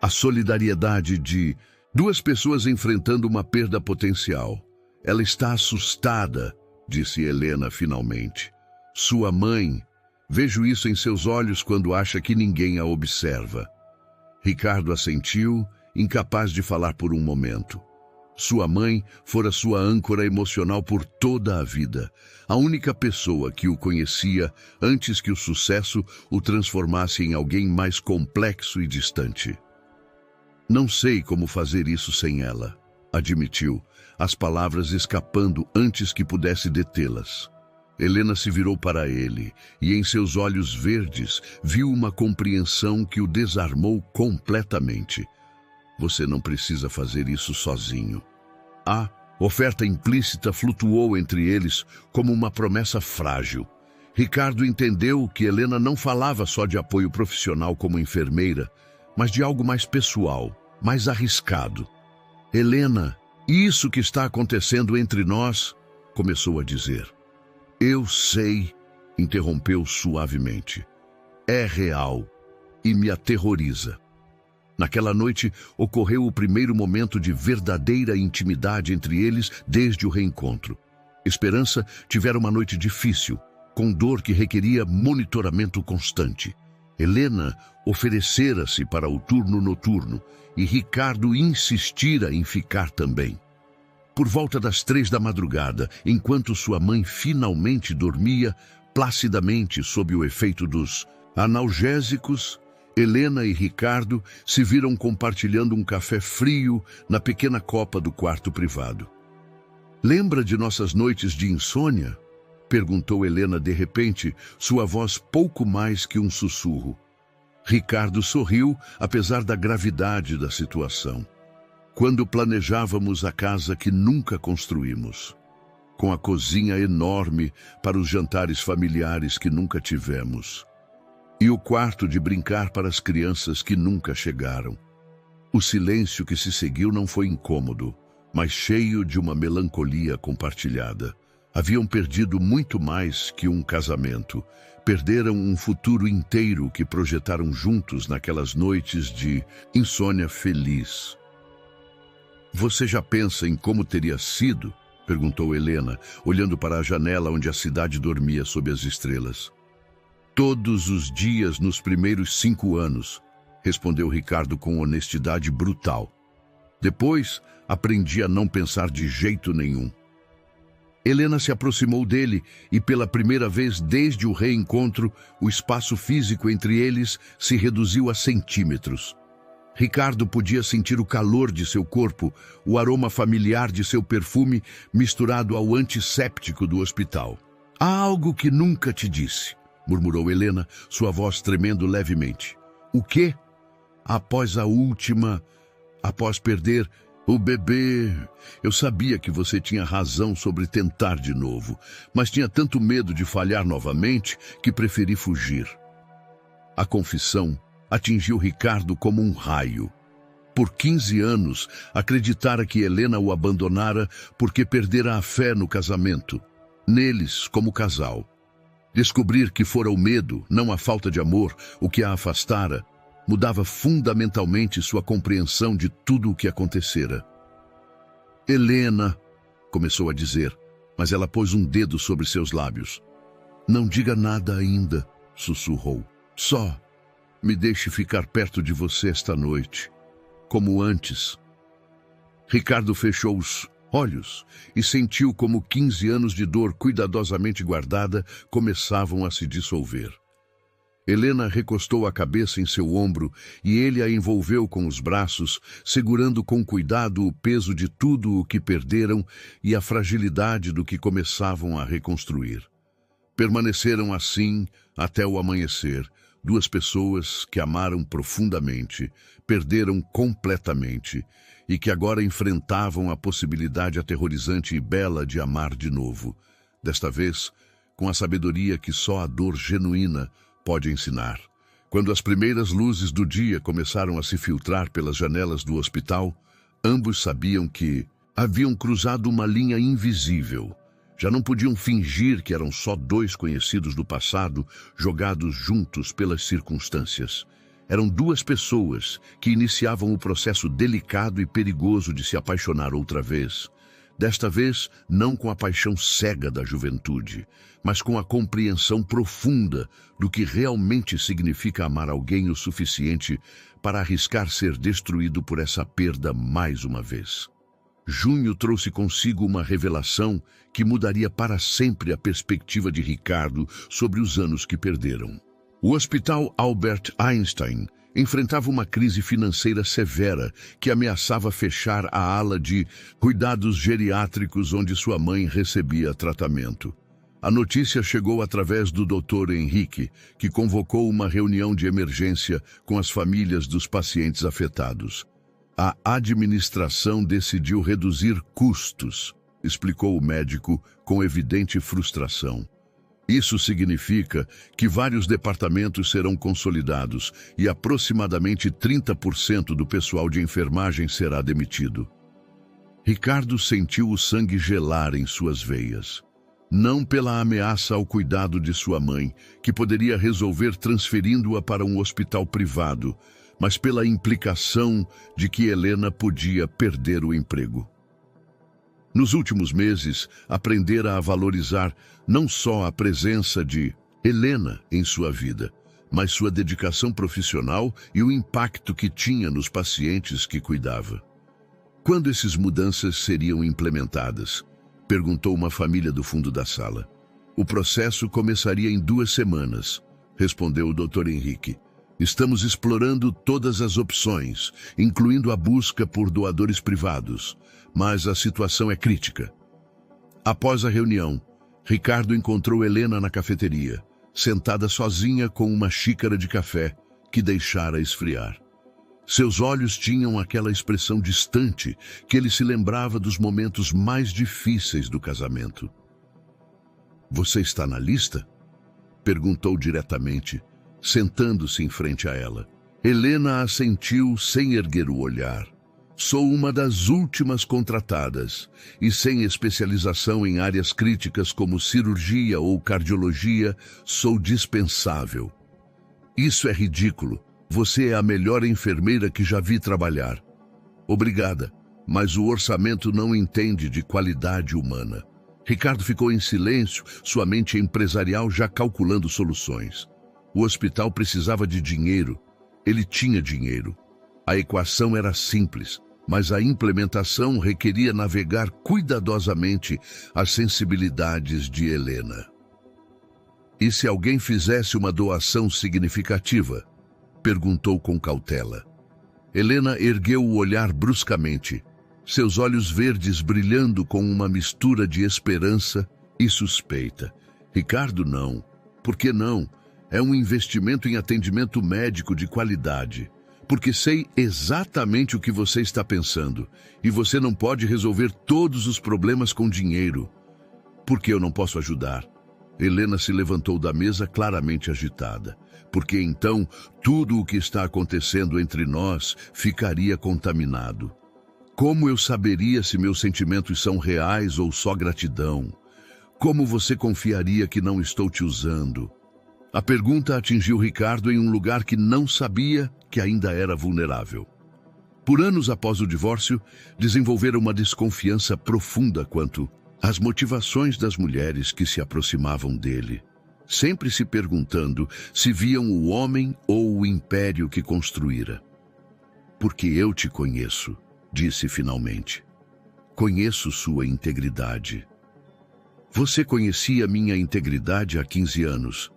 a solidariedade de Duas pessoas enfrentando uma perda potencial. Ela está assustada, disse Helena finalmente. Sua mãe. Vejo isso em seus olhos quando acha que ninguém a observa. Ricardo assentiu, incapaz de falar por um momento. Sua mãe fora sua âncora emocional por toda a vida, a única pessoa que o conhecia antes que o sucesso o transformasse em alguém mais complexo e distante. Não sei como fazer isso sem ela, admitiu, as palavras escapando antes que pudesse detê-las. Helena se virou para ele e em seus olhos verdes viu uma compreensão que o desarmou completamente. Você não precisa fazer isso sozinho. A oferta implícita flutuou entre eles como uma promessa frágil. Ricardo entendeu que Helena não falava só de apoio profissional como enfermeira, mas de algo mais pessoal, mais arriscado. Helena, isso que está acontecendo entre nós, começou a dizer. Eu sei, interrompeu suavemente. É real e me aterroriza. Naquela noite, ocorreu o primeiro momento de verdadeira intimidade entre eles desde o reencontro. Esperança tivera uma noite difícil, com dor que requeria monitoramento constante. Helena oferecera-se para o turno noturno e Ricardo insistira em ficar também. Por volta das 3 da madrugada, enquanto sua mãe finalmente dormia, placidamente sob o efeito dos analgésicos, Helena e Ricardo se viram compartilhando um café frio na pequena copa do quarto privado. Lembra de nossas noites de insônia? Perguntou Helena de repente, sua voz pouco mais que um sussurro. Ricardo sorriu, apesar da gravidade da situação. Quando planejávamos a casa que nunca construímos, com a cozinha enorme para os jantares familiares que nunca tivemos, e o quarto de brincar para as crianças que nunca chegaram. O silêncio que se seguiu não foi incômodo, mas cheio de uma melancolia compartilhada. Haviam perdido muito mais que um casamento. Perderam um futuro inteiro que projetaram juntos naquelas noites de insônia feliz. Você já pensa em como teria sido? Perguntou Helena, olhando para a janela onde a cidade dormia sob as estrelas. Todos os dias nos primeiros 5 anos, respondeu Ricardo com honestidade brutal. Depois, aprendi a não pensar de jeito nenhum. Helena se aproximou dele e, pela primeira vez desde o reencontro, o espaço físico entre eles se reduziu a centímetros. Ricardo podia sentir o calor de seu corpo, o aroma familiar de seu perfume misturado ao antisséptico do hospital. Há algo que nunca te disse, murmurou Helena, sua voz tremendo levemente. O quê? Após perder o bebê, eu sabia que você tinha razão sobre tentar de novo, mas tinha tanto medo de falhar novamente que preferi fugir. A confissão atingiu Ricardo como um raio. Por 15 anos, acreditara que Helena o abandonara porque perdera a fé no casamento, neles como casal. Descobrir que fora o medo, não a falta de amor, o que a afastara, mudava fundamentalmente sua compreensão de tudo o que acontecera. Helena, começou a dizer, mas ela pôs um dedo sobre seus lábios. Não diga nada ainda, sussurrou. Só me deixe ficar perto de você esta noite, como antes. Ricardo fechou os olhos e sentiu como 15 anos de dor cuidadosamente guardada começavam a se dissolver. Helena recostou a cabeça em seu ombro e ele a envolveu com os braços, segurando com cuidado o peso de tudo o que perderam e a fragilidade do que começavam a reconstruir. Permaneceram assim até o amanhecer, duas pessoas que amaram profundamente, perderam completamente e que agora enfrentavam a possibilidade aterrorizante e bela de amar de novo. Desta vez, com a sabedoria que só a dor genuína pode ensinar. Quando as primeiras luzes do dia começaram a se filtrar pelas janelas do hospital, ambos sabiam que haviam cruzado uma linha invisível. Já não podiam fingir que eram só dois conhecidos do passado, jogados juntos pelas circunstâncias. Eram duas pessoas que iniciavam o processo delicado e perigoso de se apaixonar outra vez. Desta vez, não com a paixão cega da juventude, mas com a compreensão profunda do que realmente significa amar alguém o suficiente para arriscar ser destruído por essa perda mais uma vez. Junho trouxe consigo uma revelação que mudaria para sempre a perspectiva de Ricardo sobre os anos que perderam. O Hospital Albert Einstein enfrentava uma crise financeira severa que ameaçava fechar a ala de cuidados geriátricos onde sua mãe recebia tratamento. A notícia chegou através do Dr. Henrique, que convocou uma reunião de emergência com as famílias dos pacientes afetados. A administração decidiu reduzir custos, explicou o médico com evidente frustração. Isso significa que vários departamentos serão consolidados e aproximadamente 30% do pessoal de enfermagem será demitido. Ricardo sentiu o sangue gelar em suas veias. Não pela ameaça ao cuidado de sua mãe, que poderia resolver transferindo-a para um hospital privado, mas pela implicação de que Helena podia perder o emprego. Nos últimos meses, aprendera a valorizar não só a presença de Helena em sua vida, mas sua dedicação profissional e o impacto que tinha nos pacientes que cuidava. Quando essas mudanças seriam implementadas? Perguntou uma família do fundo da sala. O processo começaria em 2 semanas, respondeu o Dr. Henrique. Estamos explorando todas as opções, incluindo a busca por doadores privados, mas a situação é crítica. Após a reunião, Ricardo encontrou Helena na cafeteria, sentada sozinha com uma xícara de café que deixara esfriar. Seus olhos tinham aquela expressão distante que ele se lembrava dos momentos mais difíceis do casamento. "Você está na lista?" perguntou diretamente, sentando-se em frente a ela. Helena assentiu sem erguer o olhar. "Sou uma das últimas contratadas e sem especialização em áreas críticas como cirurgia ou cardiologia, sou dispensável." "Isso é ridículo. Você é a melhor enfermeira que já vi trabalhar." "Obrigada, mas o orçamento não entende de qualidade humana." Ricardo ficou em silêncio, sua mente empresarial já calculando soluções. O hospital precisava de dinheiro. Ele tinha dinheiro. A equação era simples, mas a implementação requeria navegar cuidadosamente as sensibilidades de Helena. "E se alguém fizesse uma doação significativa?" perguntou com cautela. Helena ergueu o olhar bruscamente, seus olhos verdes brilhando com uma mistura de esperança e suspeita. "Ricardo, não. Por que não? É um investimento em atendimento médico de qualidade. Porque sei exatamente o que você está pensando, e você não pode resolver todos os problemas com dinheiro." "Por que eu não posso ajudar?" Helena se levantou da mesa claramente agitada. "Porque então tudo o que está acontecendo entre nós ficaria contaminado. Como eu saberia se meus sentimentos são reais ou só gratidão? Como você confiaria que não estou te usando?" A pergunta atingiu Ricardo em um lugar que não sabia que ainda era vulnerável. Por anos após o divórcio, desenvolvera uma desconfiança profunda quanto às motivações das mulheres que se aproximavam dele, sempre se perguntando se viam o homem ou o império que construíra. "Porque eu te conheço", disse finalmente. "Conheço sua integridade." "Você conhecia minha integridade há 15 anos.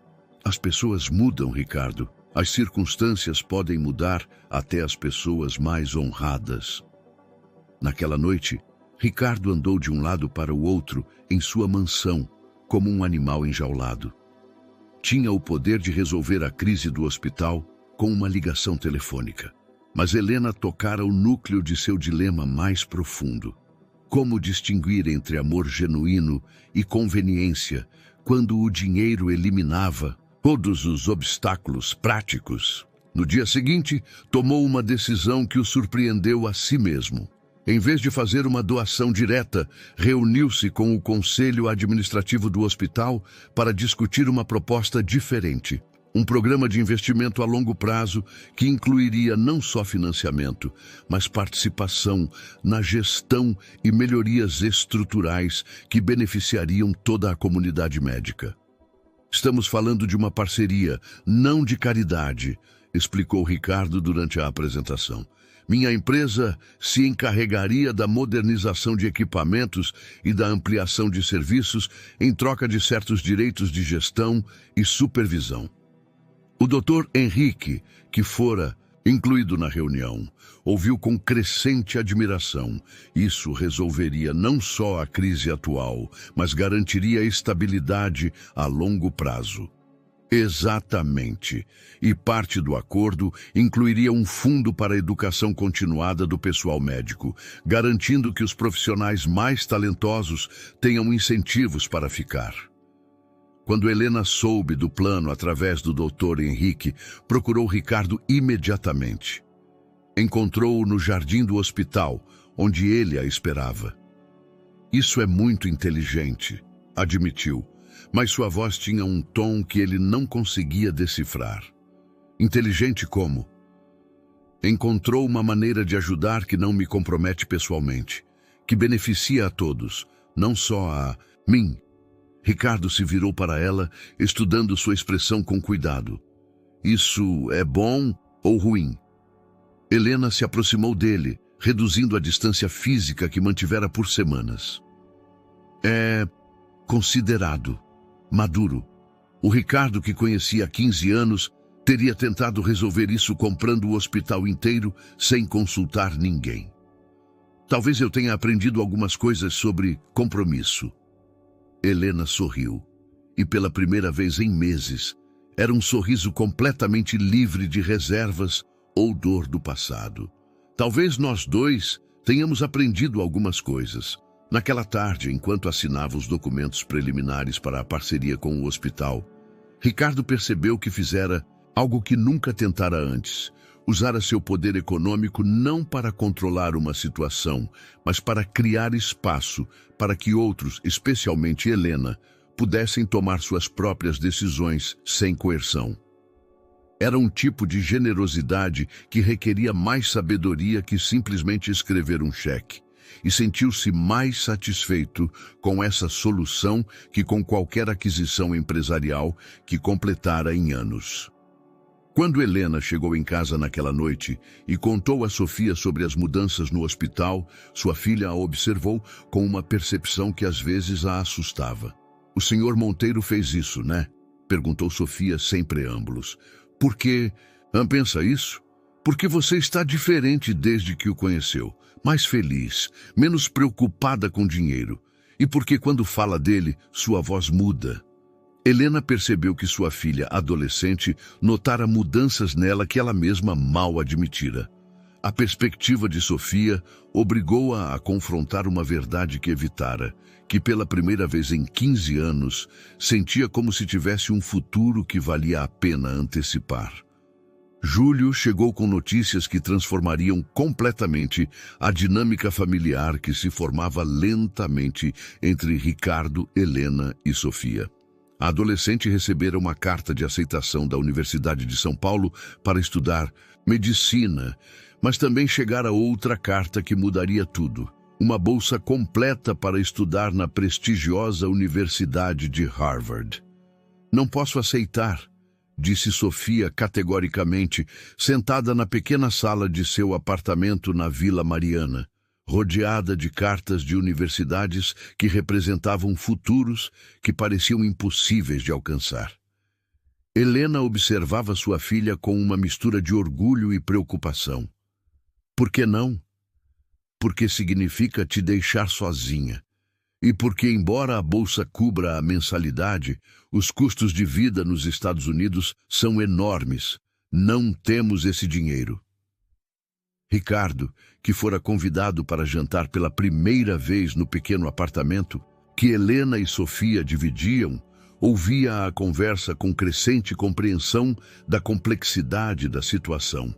As pessoas mudam, Ricardo. As circunstâncias podem mudar até as pessoas mais honradas." Naquela noite, Ricardo andou de um lado para o outro em sua mansão, como um animal enjaulado. Tinha o poder de resolver a crise do hospital com uma ligação telefônica. Mas Helena tocara o núcleo de seu dilema mais profundo. Como distinguir entre amor genuíno e conveniência quando o dinheiro eliminava todos os obstáculos práticos? No dia seguinte, tomou uma decisão que o surpreendeu a si mesmo. Em vez de fazer uma doação direta, reuniu-se com o conselho administrativo do hospital para discutir uma proposta diferente. Um programa de investimento a longo prazo que incluiria não só financiamento, mas participação na gestão e melhorias estruturais que beneficiariam toda a comunidade médica. Estamos falando de uma parceria, não de caridade, explicou Ricardo durante a apresentação. Minha empresa se encarregaria da modernização de equipamentos e da ampliação de serviços em troca de certos direitos de gestão e supervisão. O Dr. Henrique, que fora incluído na reunião, ouviu com crescente admiração. Isso resolveria não só a crise atual, mas garantiria estabilidade a longo prazo. Exatamente. E parte do acordo incluiria um fundo para a educação continuada do pessoal médico, garantindo que os profissionais mais talentosos tenham incentivos para ficar. Quando Helena soube do plano através do Dr. Henrique, procurou Ricardo imediatamente. Encontrou-o no jardim do hospital, onde ele a esperava. Isso é muito inteligente, admitiu, mas sua voz tinha um tom que ele não conseguia decifrar. Inteligente como? Encontrou uma maneira de ajudar que não me compromete pessoalmente, que beneficia a todos, não só a mim. Ricardo se virou para ela, estudando sua expressão com cuidado. Isso é bom ou ruim? Helena se aproximou dele, reduzindo a distância física que mantivera por semanas. É considerado maduro. O Ricardo, que conhecia há 15 anos, teria tentado resolver isso comprando o hospital inteiro sem consultar ninguém. Talvez eu tenha aprendido algumas coisas sobre compromisso. Helena sorriu, e pela primeira vez em meses, era um sorriso completamente livre de reservas ou dor do passado. Talvez nós dois tenhamos aprendido algumas coisas. Naquela tarde, enquanto assinava os documentos preliminares para a parceria com o hospital, Ricardo percebeu que fizera algo que nunca tentara antes. Usara seu poder econômico não para controlar uma situação, mas para criar espaço para que outros, especialmente Helena, pudessem tomar suas próprias decisões sem coerção. Era um tipo de generosidade que requeria mais sabedoria que simplesmente escrever um cheque, e sentiu-se mais satisfeito com essa solução que com qualquer aquisição empresarial que completara em anos. Quando Helena chegou em casa naquela noite e contou a Sofia sobre as mudanças no hospital, sua filha a observou com uma percepção que às vezes a assustava. "O senhor Monteiro fez isso, né?" perguntou Sofia sem preâmbulos. "Por que? Pensa isso? Porque você está diferente desde que o conheceu. Mais feliz, menos preocupada com dinheiro. E porque quando fala dele, sua voz muda." Helena percebeu que sua filha adolescente notara mudanças nela que ela mesma mal admitira. A perspectiva de Sofia obrigou-a a confrontar uma verdade que evitara, que pela primeira vez em 15 anos sentia como se tivesse um futuro que valia a pena antecipar. Júlio chegou com notícias que transformariam completamente a dinâmica familiar que se formava lentamente entre Ricardo, Helena e Sofia. A adolescente recebera uma carta de aceitação da Universidade de São Paulo para estudar medicina, mas também chegara outra carta que mudaria tudo. Uma bolsa completa para estudar na prestigiosa Universidade de Harvard. "Não posso aceitar", disse Sofia categoricamente, sentada na pequena sala de seu apartamento na Vila Mariana, rodeada de cartas de universidades que representavam futuros que pareciam impossíveis de alcançar. Helena observava sua filha com uma mistura de orgulho e preocupação. "Por que não? Porque significa te deixar sozinha. E porque, embora a bolsa cubra a mensalidade, os custos de vida nos Estados Unidos são enormes. Não temos esse dinheiro." Ricardo, que fora convidado para jantar pela primeira vez no pequeno apartamento que Helena e Sofia dividiam, ouvia a conversa com crescente compreensão da complexidade da situação.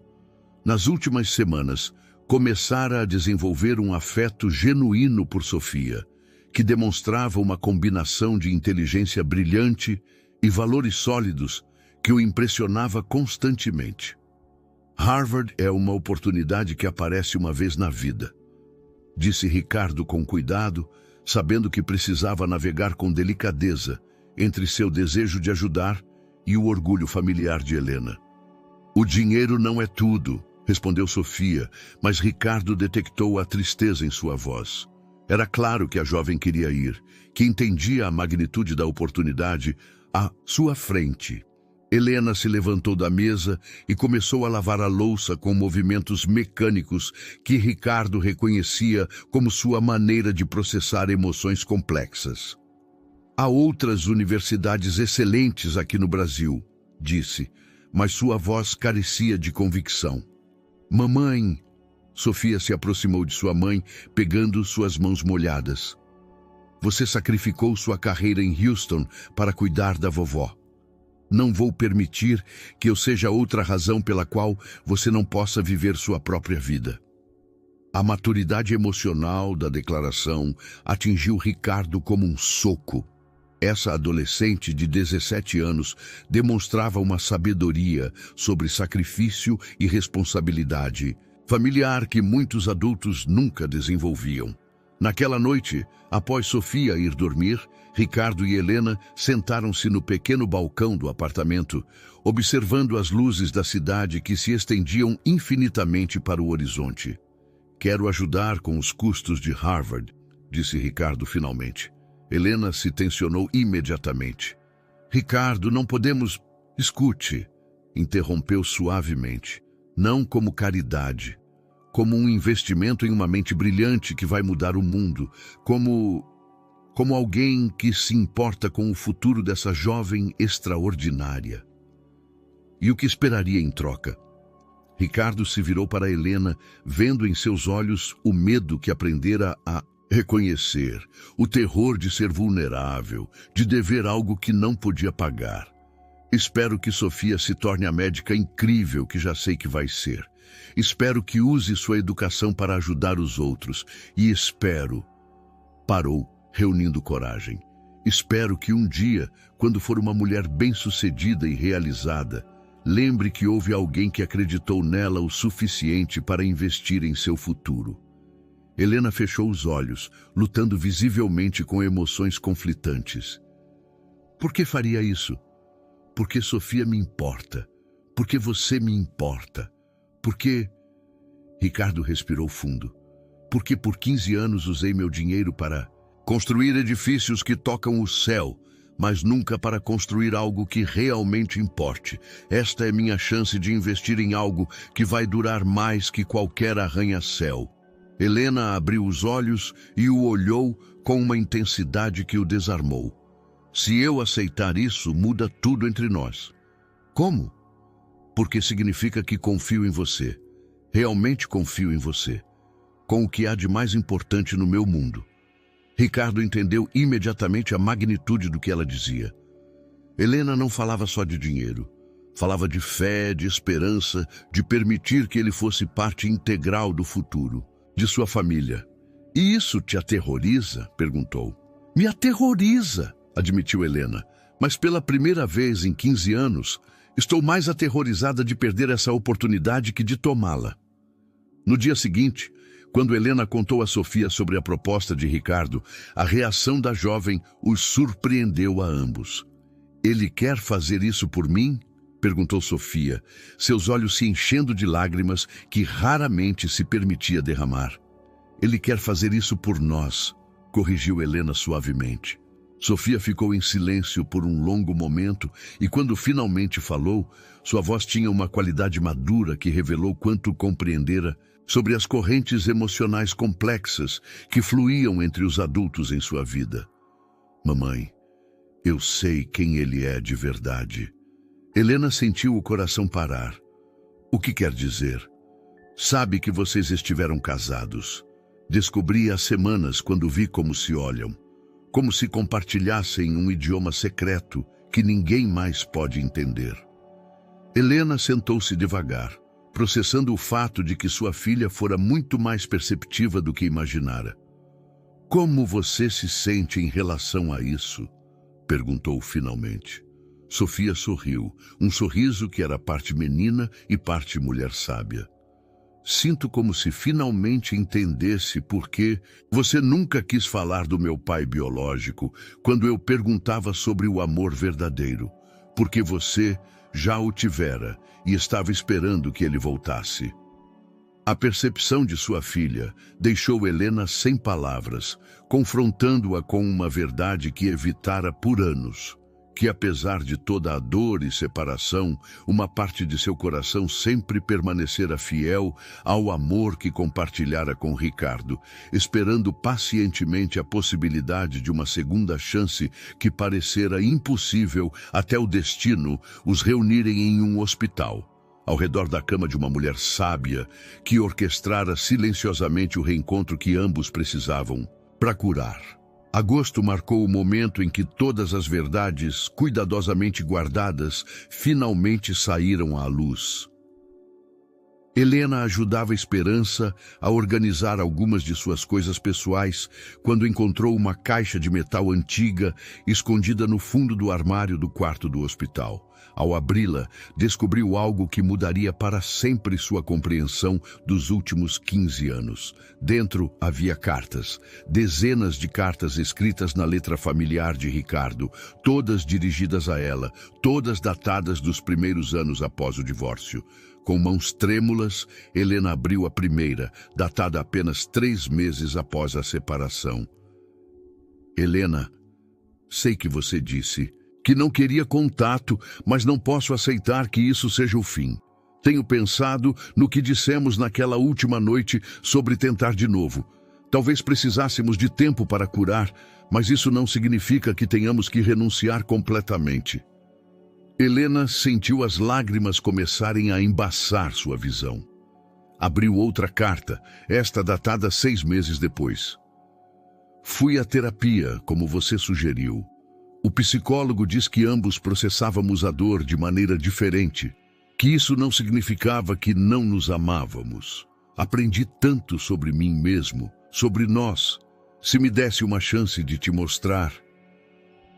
Nas últimas semanas, começara a desenvolver um afeto genuíno por Sofia, que demonstrava uma combinação de inteligência brilhante e valores sólidos que o impressionava constantemente. Harvard é uma oportunidade que aparece uma vez na vida, disse Ricardo com cuidado, sabendo que precisava navegar com delicadeza entre seu desejo de ajudar e o orgulho familiar de Helena. O dinheiro não é tudo, respondeu Sofia, mas Ricardo detectou a tristeza em sua voz. Era claro que a jovem queria ir, que entendia a magnitude da oportunidade à sua frente. Helena se levantou da mesa e começou a lavar a louça com movimentos mecânicos que Ricardo reconhecia como sua maneira de processar emoções complexas. Há outras universidades excelentes aqui no Brasil, disse, mas sua voz carecia de convicção. Mamãe, Sofia se aproximou de sua mãe, pegando suas mãos molhadas. Você sacrificou sua carreira em Houston para cuidar da vovó. Não vou permitir que eu seja outra razão pela qual você não possa viver sua própria vida. A maturidade emocional da declaração atingiu Ricardo como um soco. Essa adolescente de 17 anos demonstrava uma sabedoria sobre sacrifício e responsabilidade familiar que muitos adultos nunca desenvolviam. Naquela noite, após Sofia ir dormir, Ricardo e Helena sentaram-se no pequeno balcão do apartamento, observando as luzes da cidade que se estendiam infinitamente para o horizonte. Quero ajudar com os custos de Harvard, disse Ricardo finalmente. Helena se tensionou imediatamente. Ricardo, não podemos... Escute, interrompeu suavemente. Não como caridade, como um investimento em uma mente brilhante que vai mudar o mundo, como alguém que se importa com o futuro dessa jovem extraordinária. E o que esperaria em troca? Ricardo se virou para Helena, vendo em seus olhos o medo que aprendera a reconhecer, o terror de ser vulnerável, de dever algo que não podia pagar. Espero que Sofia se torne a médica incrível que já sei que vai ser. Espero que use sua educação para ajudar os outros. E espero... Parou, reunindo coragem. Espero que um dia, quando for uma mulher bem-sucedida e realizada, lembre que houve alguém que acreditou nela o suficiente para investir em seu futuro. Helena fechou os olhos, lutando visivelmente com emoções conflitantes. Por que faria isso? Porque Sofia me importa. Porque você me importa. Porque... Ricardo respirou fundo. Porque por 15 anos usei meu dinheiro para construir edifícios que tocam o céu, mas nunca para construir algo que realmente importe. Esta é minha chance de investir em algo que vai durar mais que qualquer arranha-céu. Helena abriu os olhos e o olhou com uma intensidade que o desarmou. Se eu aceitar isso, muda tudo entre nós. Como? Porque significa que confio em você. Realmente confio em você. Com o que há de mais importante no meu mundo. Ricardo entendeu imediatamente a magnitude do que ela dizia. Helena não falava só de dinheiro. Falava de fé, de esperança, de permitir que ele fosse parte integral do futuro, de sua família. E isso te aterroriza? Perguntou. Me aterroriza, admitiu Helena. Mas pela primeira vez em 15 anos, estou mais aterrorizada de perder essa oportunidade que de tomá-la. No dia seguinte, quando Helena contou a Sofia sobre a proposta de Ricardo, a reação da jovem os surpreendeu a ambos. Ele quer fazer isso por mim? Perguntou Sofia, seus olhos se enchendo de lágrimas que raramente se permitia derramar. Ele quer fazer isso por nós, corrigiu Helena suavemente. Sofia ficou em silêncio por um longo momento e quando finalmente falou, sua voz tinha uma qualidade madura que revelou quanto compreendera sobre as correntes emocionais complexas que fluíam entre os adultos em sua vida. Mamãe, eu sei quem ele é de verdade. Helena sentiu o coração parar. O que quer dizer? Sabe que vocês estiveram casados. Descobri há semanas quando vi como se olham. Como se compartilhassem um idioma secreto que ninguém mais pode entender. Helena sentou-se devagar, processando o fato de que sua filha fora muito mais perceptiva do que imaginara. Como você se sente em relação a isso? Perguntou finalmente. Sofia sorriu, um sorriso que era parte menina e parte mulher sábia. Sinto como se finalmente entendesse por que você nunca quis falar do meu pai biológico quando eu perguntava sobre o amor verdadeiro, porque você já o tivera e estava esperando que ele voltasse. A percepção de sua filha deixou Helena sem palavras, confrontando-a com uma verdade que evitara por anos. Que apesar de toda a dor e separação, uma parte de seu coração sempre permanecera fiel ao amor que compartilhara com Ricardo, esperando pacientemente a possibilidade de uma segunda chance que parecera impossível até o destino os reunirem em um hospital, ao redor da cama de uma mulher sábia que orquestrara silenciosamente o reencontro que ambos precisavam para curar. Agosto marcou o momento em que todas as verdades, cuidadosamente guardadas, finalmente saíram à luz. Helena ajudava Esperança a organizar algumas de suas coisas pessoais quando encontrou uma caixa de metal antiga escondida no fundo do armário do quarto do hospital. Ao abri-la, descobriu algo que mudaria para sempre sua compreensão dos últimos 15 anos. Dentro havia cartas, dezenas de cartas escritas na letra familiar de Ricardo, todas dirigidas a ela, todas datadas dos primeiros anos após o divórcio. Com mãos trêmulas, Helena abriu a primeira, datada apenas 3 meses após a separação. Helena, sei que você disse que não queria contato, mas não posso aceitar que isso seja o fim. Tenho pensado no que dissemos naquela última noite sobre tentar de novo. Talvez precisássemos de tempo para curar, mas isso não significa que tenhamos que renunciar completamente. Helena sentiu as lágrimas começarem a embaçar sua visão. Abriu outra carta, esta datada 6 meses depois. Fui à terapia, como você sugeriu. O psicólogo diz que ambos processávamos a dor de maneira diferente, que isso não significava que não nos amávamos. Aprendi tanto sobre mim mesmo, sobre nós. Se me desse uma chance de te mostrar,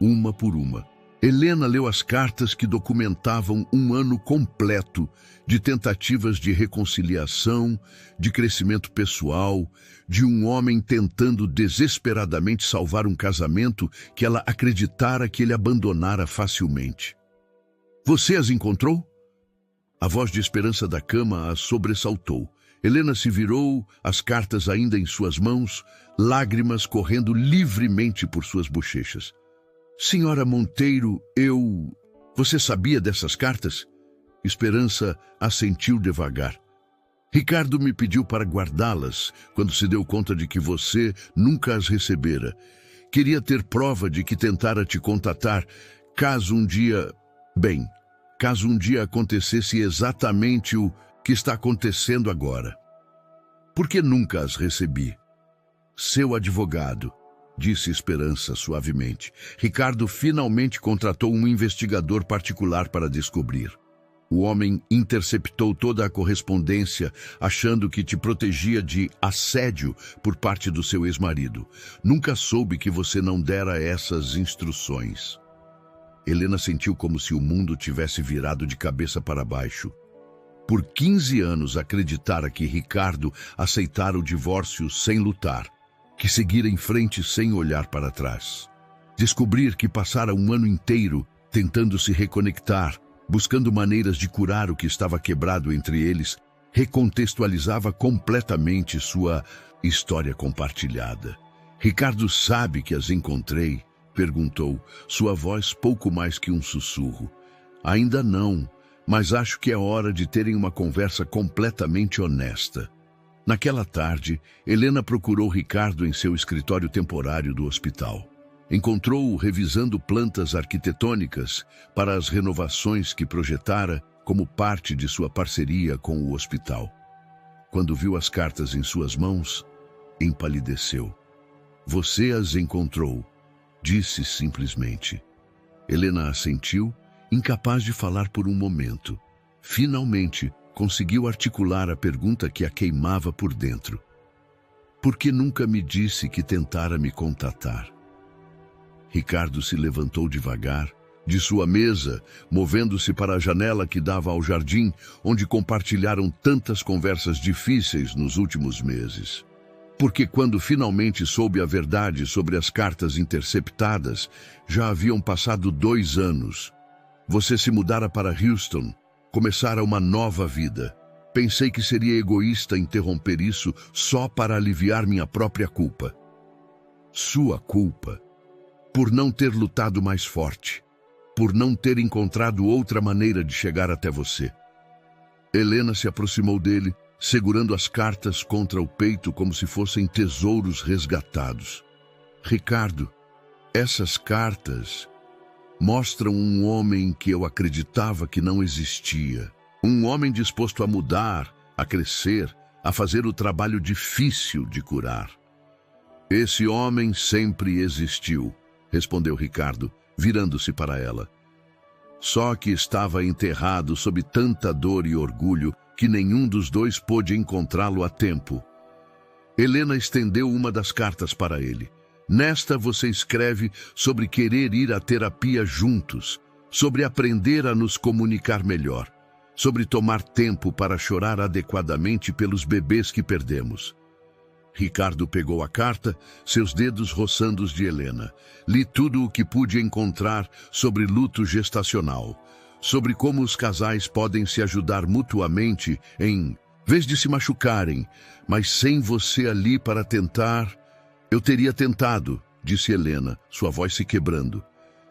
uma por uma. Helena leu as cartas que documentavam um ano completo de tentativas de reconciliação, de crescimento pessoal, de um homem tentando desesperadamente salvar um casamento que ela acreditara que ele abandonara facilmente. Você as encontrou? A voz de Esperança da cama a sobressaltou. Helena se virou, as cartas ainda em suas mãos, lágrimas correndo livremente por suas bochechas. Senhora Monteiro, Você sabia dessas cartas? Esperança assentiu devagar. Ricardo me pediu para guardá-las quando se deu conta de que você nunca as recebera. Queria ter prova de que tentara te contatar caso um dia acontecesse exatamente o que está acontecendo agora. Por que nunca as recebi? Seu advogado, disse Esperança suavemente. Ricardo finalmente contratou um investigador particular para descobrir. O homem interceptou toda a correspondência, achando que te protegia de assédio por parte do seu ex-marido. Nunca soube que você não dera essas instruções. Helena sentiu como se o mundo tivesse virado de cabeça para baixo. Por 15 anos acreditara que Ricardo aceitara o divórcio sem lutar, que seguira em frente sem olhar para trás. Descobrir que passara um ano inteiro tentando se reconectar, buscando maneiras de curar o que estava quebrado entre eles, recontextualizava completamente sua história compartilhada. Ricardo sabe que as encontrei? Perguntou, sua voz pouco mais que um sussurro. Ainda não, mas acho que é hora de terem uma conversa completamente honesta. Naquela tarde, Helena procurou Ricardo em seu escritório temporário do hospital. Encontrou-o revisando plantas arquitetônicas para as renovações que projetara como parte de sua parceria com o hospital. Quando viu as cartas em suas mãos, empalideceu. Você as encontrou, disse simplesmente. Helena assentiu, incapaz de falar por um momento. Finalmente, conseguiu articular a pergunta que a queimava por dentro. Por que nunca me disse que tentara me contatar? Ricardo se levantou devagar, de sua mesa, movendo-se para a janela que dava ao jardim, onde compartilharam tantas conversas difíceis nos últimos meses. Porque quando finalmente soube a verdade sobre as cartas interceptadas, já haviam passado 2 anos. Você se mudara para Houston, começara uma nova vida. Pensei que seria egoísta interromper isso só para aliviar minha própria culpa. Sua culpa, por não ter lutado mais forte, por não ter encontrado outra maneira de chegar até você. Helena se aproximou dele, segurando as cartas contra o peito como se fossem tesouros resgatados. Ricardo, essas cartas mostram um homem que eu acreditava que não existia. Um homem disposto a mudar, a crescer, a fazer o trabalho difícil de curar. Esse homem sempre existiu, respondeu Ricardo, virando-se para ela. Só que estava enterrado sob tanta dor e orgulho que nenhum dos dois pôde encontrá-lo a tempo. Helena estendeu uma das cartas para ele. Nesta você escreve sobre querer ir à terapia juntos, sobre aprender a nos comunicar melhor, sobre tomar tempo para chorar adequadamente pelos bebês que perdemos. Ricardo pegou a carta, seus dedos roçando os de Helena. Li tudo o que pude encontrar sobre luto gestacional, sobre como os casais podem se ajudar mutuamente em vez de se machucarem, mas sem você ali para tentar. Eu teria tentado, disse Helena, sua voz se quebrando.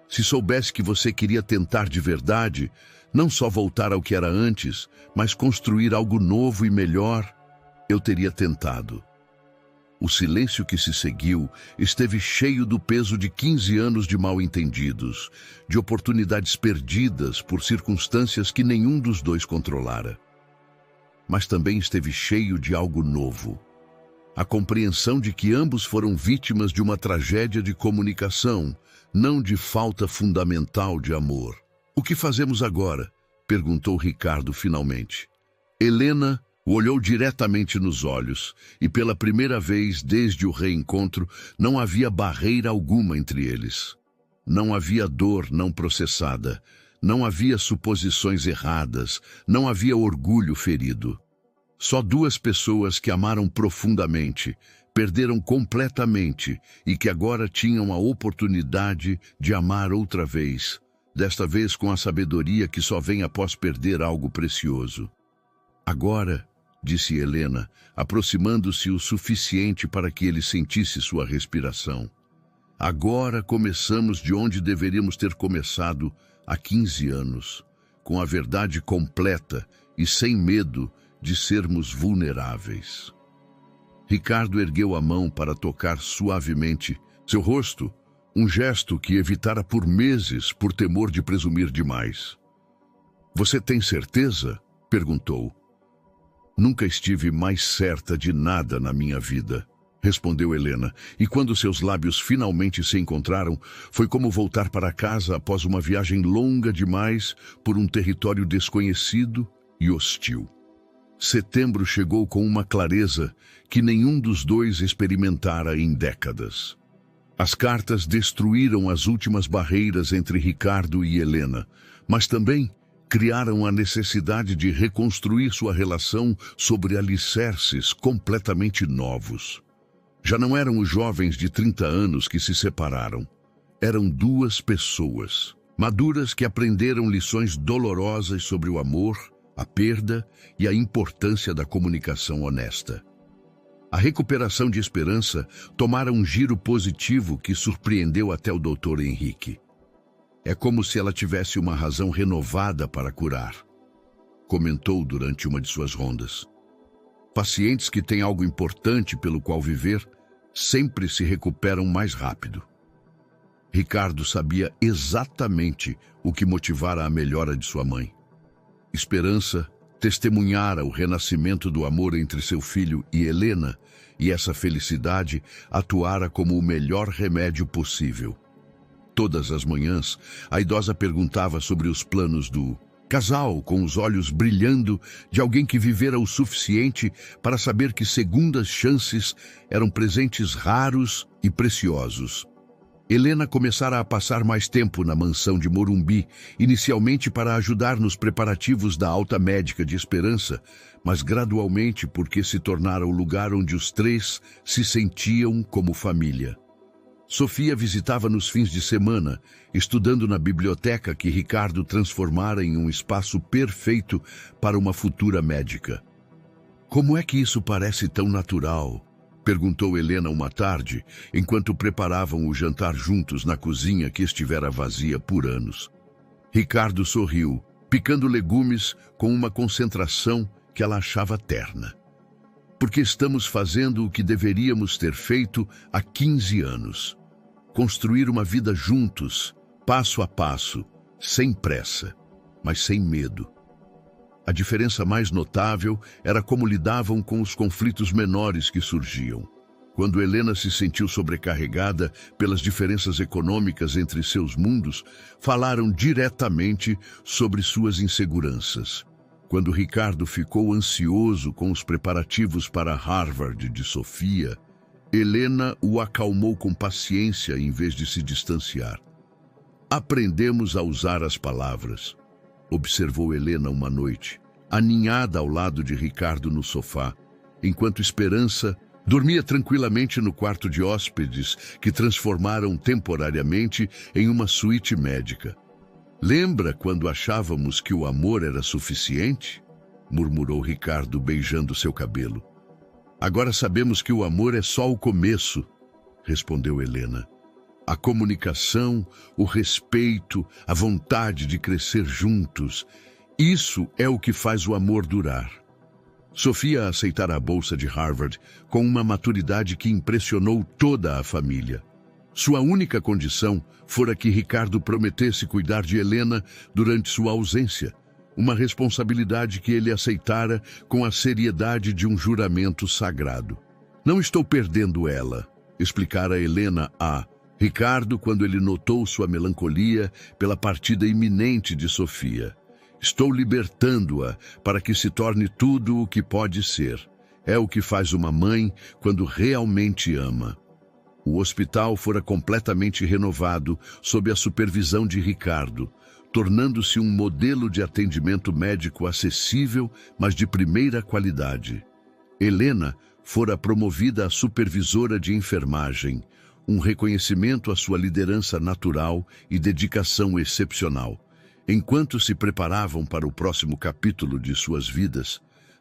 Se soubesse que você queria tentar de verdade, não só voltar ao que era antes, mas construir algo novo e melhor, eu teria tentado. O silêncio que se seguiu esteve cheio do peso de 15 anos de mal-entendidos, de oportunidades perdidas por circunstâncias que nenhum dos dois controlara. Mas também esteve cheio de algo novo. A compreensão de que ambos foram vítimas de uma tragédia de comunicação, não de falta fundamental de amor. O que fazemos agora? Perguntou Ricardo finalmente. Helena o olhou diretamente nos olhos, e pela primeira vez desde o reencontro não havia barreira alguma entre eles. Não havia dor não processada, não havia suposições erradas, não havia orgulho ferido. Só 2 pessoas que amaram profundamente, perderam completamente e que agora tinham a oportunidade de amar outra vez, desta vez com a sabedoria que só vem após perder algo precioso. Agora, disse Helena, aproximando-se o suficiente para que ele sentisse sua respiração. Agora começamos de onde deveríamos ter começado há 15 anos, com a verdade completa e sem medo de sermos vulneráveis. Ricardo ergueu a mão para tocar suavemente seu rosto, um gesto que evitara por meses por temor de presumir demais. Você tem certeza? Perguntou. Nunca estive mais certa de nada na minha vida, respondeu Helena, e quando seus lábios finalmente se encontraram, foi como voltar para casa após uma viagem longa demais por um território desconhecido e hostil. Setembro chegou com uma clareza que nenhum dos dois experimentara em décadas. As cartas destruíram as últimas barreiras entre Ricardo e Helena, mas também criaram a necessidade de reconstruir sua relação sobre alicerces completamente novos. Já não eram os jovens de 30 anos que se separaram. Eram 2 pessoas, maduras que aprenderam lições dolorosas sobre o amor, a perda e a importância da comunicação honesta. A recuperação de esperança tomara um giro positivo que surpreendeu até o Dr. Henrique. É como se ela tivesse uma razão renovada para curar, comentou durante uma de suas rondas. Pacientes que têm algo importante pelo qual viver sempre se recuperam mais rápido. Ricardo sabia exatamente o que motivara a melhora de sua mãe. Esperança testemunhara o renascimento do amor entre seu filho e Helena, e essa felicidade atuara como o melhor remédio possível. Todas as manhãs, a idosa perguntava sobre os planos do casal, com os olhos brilhando de alguém que vivera o suficiente para saber que segundas chances eram presentes raros e preciosos. Helena começara a passar mais tempo na mansão de Morumbi, inicialmente para ajudar nos preparativos da alta médica de Esperança, mas gradualmente porque se tornara o lugar onde os três se sentiam como família. Sofia visitava nos fins de semana, estudando na biblioteca que Ricardo transformara em um espaço perfeito para uma futura médica. "Como é que isso parece tão natural?" perguntou Helena uma tarde, enquanto preparavam o jantar juntos na cozinha que estivera vazia por anos. Ricardo sorriu, picando legumes com uma concentração que ela achava terna. "Porque estamos fazendo o que deveríamos ter feito há 15 anos. Construir uma vida juntos, passo a passo, sem pressa, mas sem medo." A diferença mais notável era como lidavam com os conflitos menores que surgiam. Quando Helena se sentiu sobrecarregada pelas diferenças econômicas entre seus mundos, falaram diretamente sobre suas inseguranças. Quando Ricardo ficou ansioso com os preparativos para Harvard de Sofia, Helena o acalmou com paciência em vez de se distanciar. "Aprendemos a usar as palavras", observou Helena uma noite, aninhada ao lado de Ricardo no sofá, enquanto Esperança dormia tranquilamente no quarto de hóspedes que transformaram temporariamente em uma suíte médica. "Lembra quando achávamos que o amor era suficiente?" murmurou Ricardo, beijando seu cabelo. "Agora sabemos que o amor é só o começo", respondeu Helena. "A comunicação, o respeito, a vontade de crescer juntos, isso é o que faz o amor durar." Sofia aceitara a bolsa de Harvard com uma maturidade que impressionou toda a família. Sua única condição fora que Ricardo prometesse cuidar de Helena durante sua ausência, uma responsabilidade que ele aceitara com a seriedade de um juramento sagrado. "Não estou perdendo ela", explicara Helena a Ricardo quando ele notou sua melancolia pela partida iminente de Sofia. "Estou libertando-a para que se torne tudo o que pode ser. É o que faz uma mãe quando realmente ama." O hospital fora completamente renovado sob a supervisão de Ricardo, tornando-se um modelo de atendimento médico acessível, mas de primeira qualidade. Helena fora promovida a supervisora de enfermagem, um reconhecimento à sua liderança natural e dedicação excepcional. Enquanto se preparavam para o próximo capítulo de suas vidas,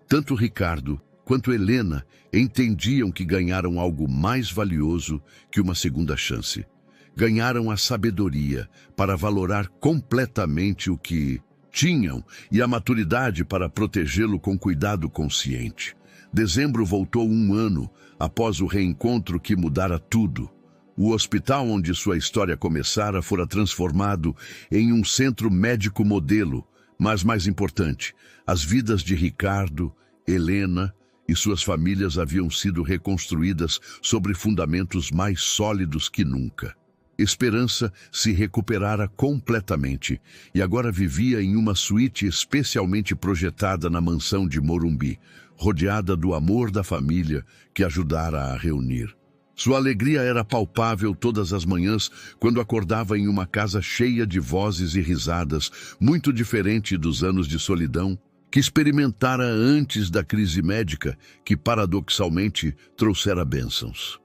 tanto Ricardo quanto Helena entendiam que ganharam algo mais valioso que uma segunda chance. Ganharam a sabedoria para valorar completamente o que tinham e a maturidade para protegê-lo com cuidado consciente. Dezembro voltou um ano após o reencontro que mudara tudo. O hospital onde sua história começara fora transformado em um centro médico modelo, mas mais importante, as vidas de Ricardo, Helena e suas famílias haviam sido reconstruídas sobre fundamentos mais sólidos que nunca. Esperança se recuperara completamente e agora vivia em uma suíte especialmente projetada na mansão de Morumbi, rodeada do amor da família que ajudara a reunir. Sua alegria era palpável todas as manhãs quando acordava em uma casa cheia de vozes e risadas, muito diferente dos anos de solidão que experimentara antes da crise médica, que paradoxalmente trouxera bênçãos.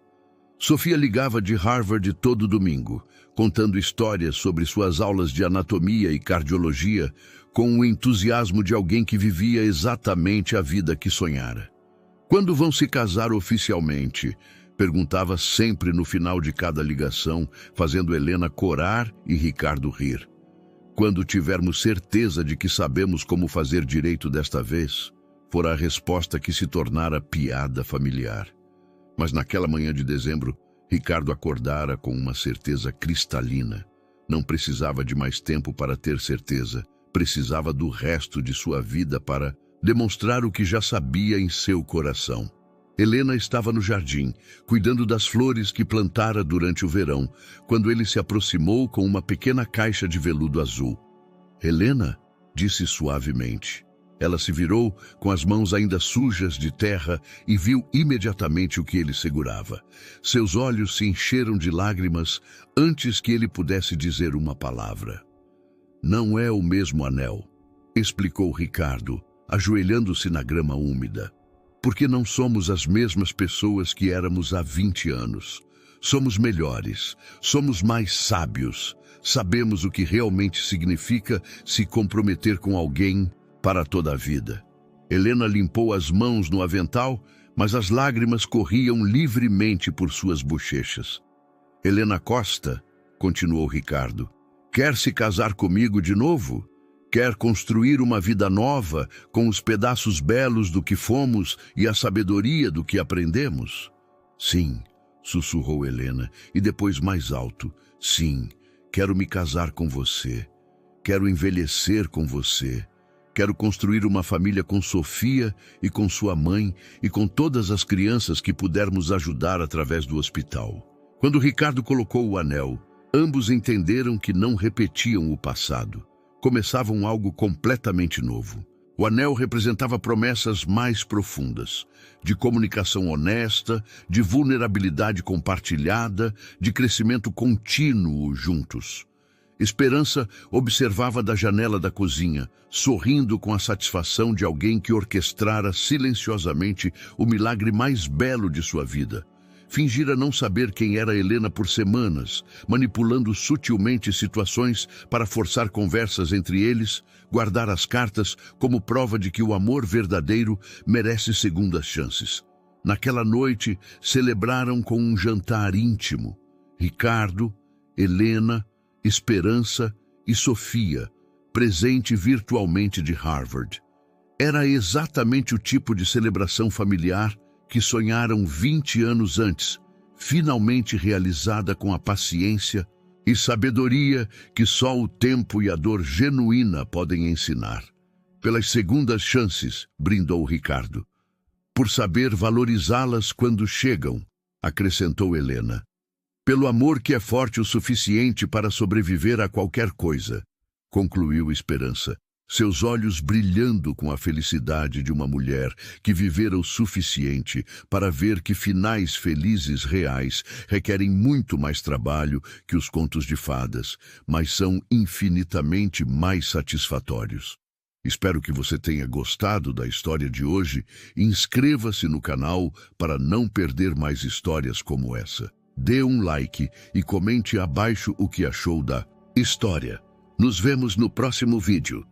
Sofia ligava de Harvard todo domingo, contando histórias sobre suas aulas de anatomia e cardiologia, com o entusiasmo de alguém que vivia exatamente a vida que sonhara. "Quando vão se casar oficialmente?" perguntava sempre no final de cada ligação, fazendo Helena corar e Ricardo rir. "Quando tivermos certeza de que sabemos como fazer direito desta vez", fora a resposta que se tornara piada familiar. Mas naquela manhã de dezembro, Ricardo acordara com uma certeza cristalina. Não precisava de mais tempo para ter certeza, precisava do resto de sua vida para demonstrar o que já sabia em seu coração. Helena estava no jardim, cuidando das flores que plantara durante o verão, quando ele se aproximou com uma pequena caixa de veludo azul. "Helena", disse suavemente, Ela se virou, com as mãos ainda sujas de terra, e viu imediatamente o que ele segurava. Seus olhos se encheram de lágrimas antes que ele pudesse dizer uma palavra. Não é o mesmo anel, explicou Ricardo, ajoelhando-se na grama úmida. Porque não somos as mesmas pessoas que éramos há 20 anos. Somos melhores, somos mais sábios, sabemos o que realmente significa se comprometer com alguém para toda a vida. Helena limpou as mãos no avental, mas as lágrimas corriam livremente por suas bochechas. Helena Costa, continuou Ricardo, quer se casar comigo de novo? Quer construir uma vida nova com os pedaços belos do que fomos e a sabedoria do que aprendemos? Sim, sussurrou Helena, e depois mais alto. Sim, quero me casar com você. Quero envelhecer com você. Quero construir uma família com Sofia e com sua mãe e com todas as crianças que pudermos ajudar através do hospital. Quando Ricardo colocou o anel, ambos entenderam que não repetiam o passado. Começavam algo completamente novo. O anel representava promessas mais profundas, de comunicação honesta, de vulnerabilidade compartilhada, de crescimento contínuo juntos. Esperança observava da janela da cozinha, sorrindo com a satisfação de alguém que orquestrara silenciosamente o milagre mais belo de sua vida. Fingira não saber quem era Helena por semanas, manipulando sutilmente situações para forçar conversas entre eles, guardar as cartas como prova de que o amor verdadeiro merece segundas chances. Naquela noite, celebraram com um jantar íntimo. Ricardo, Helena, Esperança e Sofia, presente virtualmente de Harvard. Era exatamente o tipo de celebração familiar que sonharam 20 anos antes, finalmente realizada com a paciência e sabedoria que só o tempo e a dor genuína podem ensinar. Pelas segundas chances, brindou Ricardo. Por saber valorizá-las quando chegam, acrescentou Helena. Pelo amor que é forte o suficiente para sobreviver a qualquer coisa, concluiu Esperança, seus olhos brilhando com a felicidade de uma mulher que vivera o suficiente para ver que finais felizes reais requerem muito mais trabalho que os contos de fadas, mas são infinitamente mais satisfatórios. Espero que você tenha gostado da história de hoje e inscreva-se no canal para não perder mais histórias como essa. Dê um like e comente abaixo o que achou da história. Nos vemos no próximo vídeo.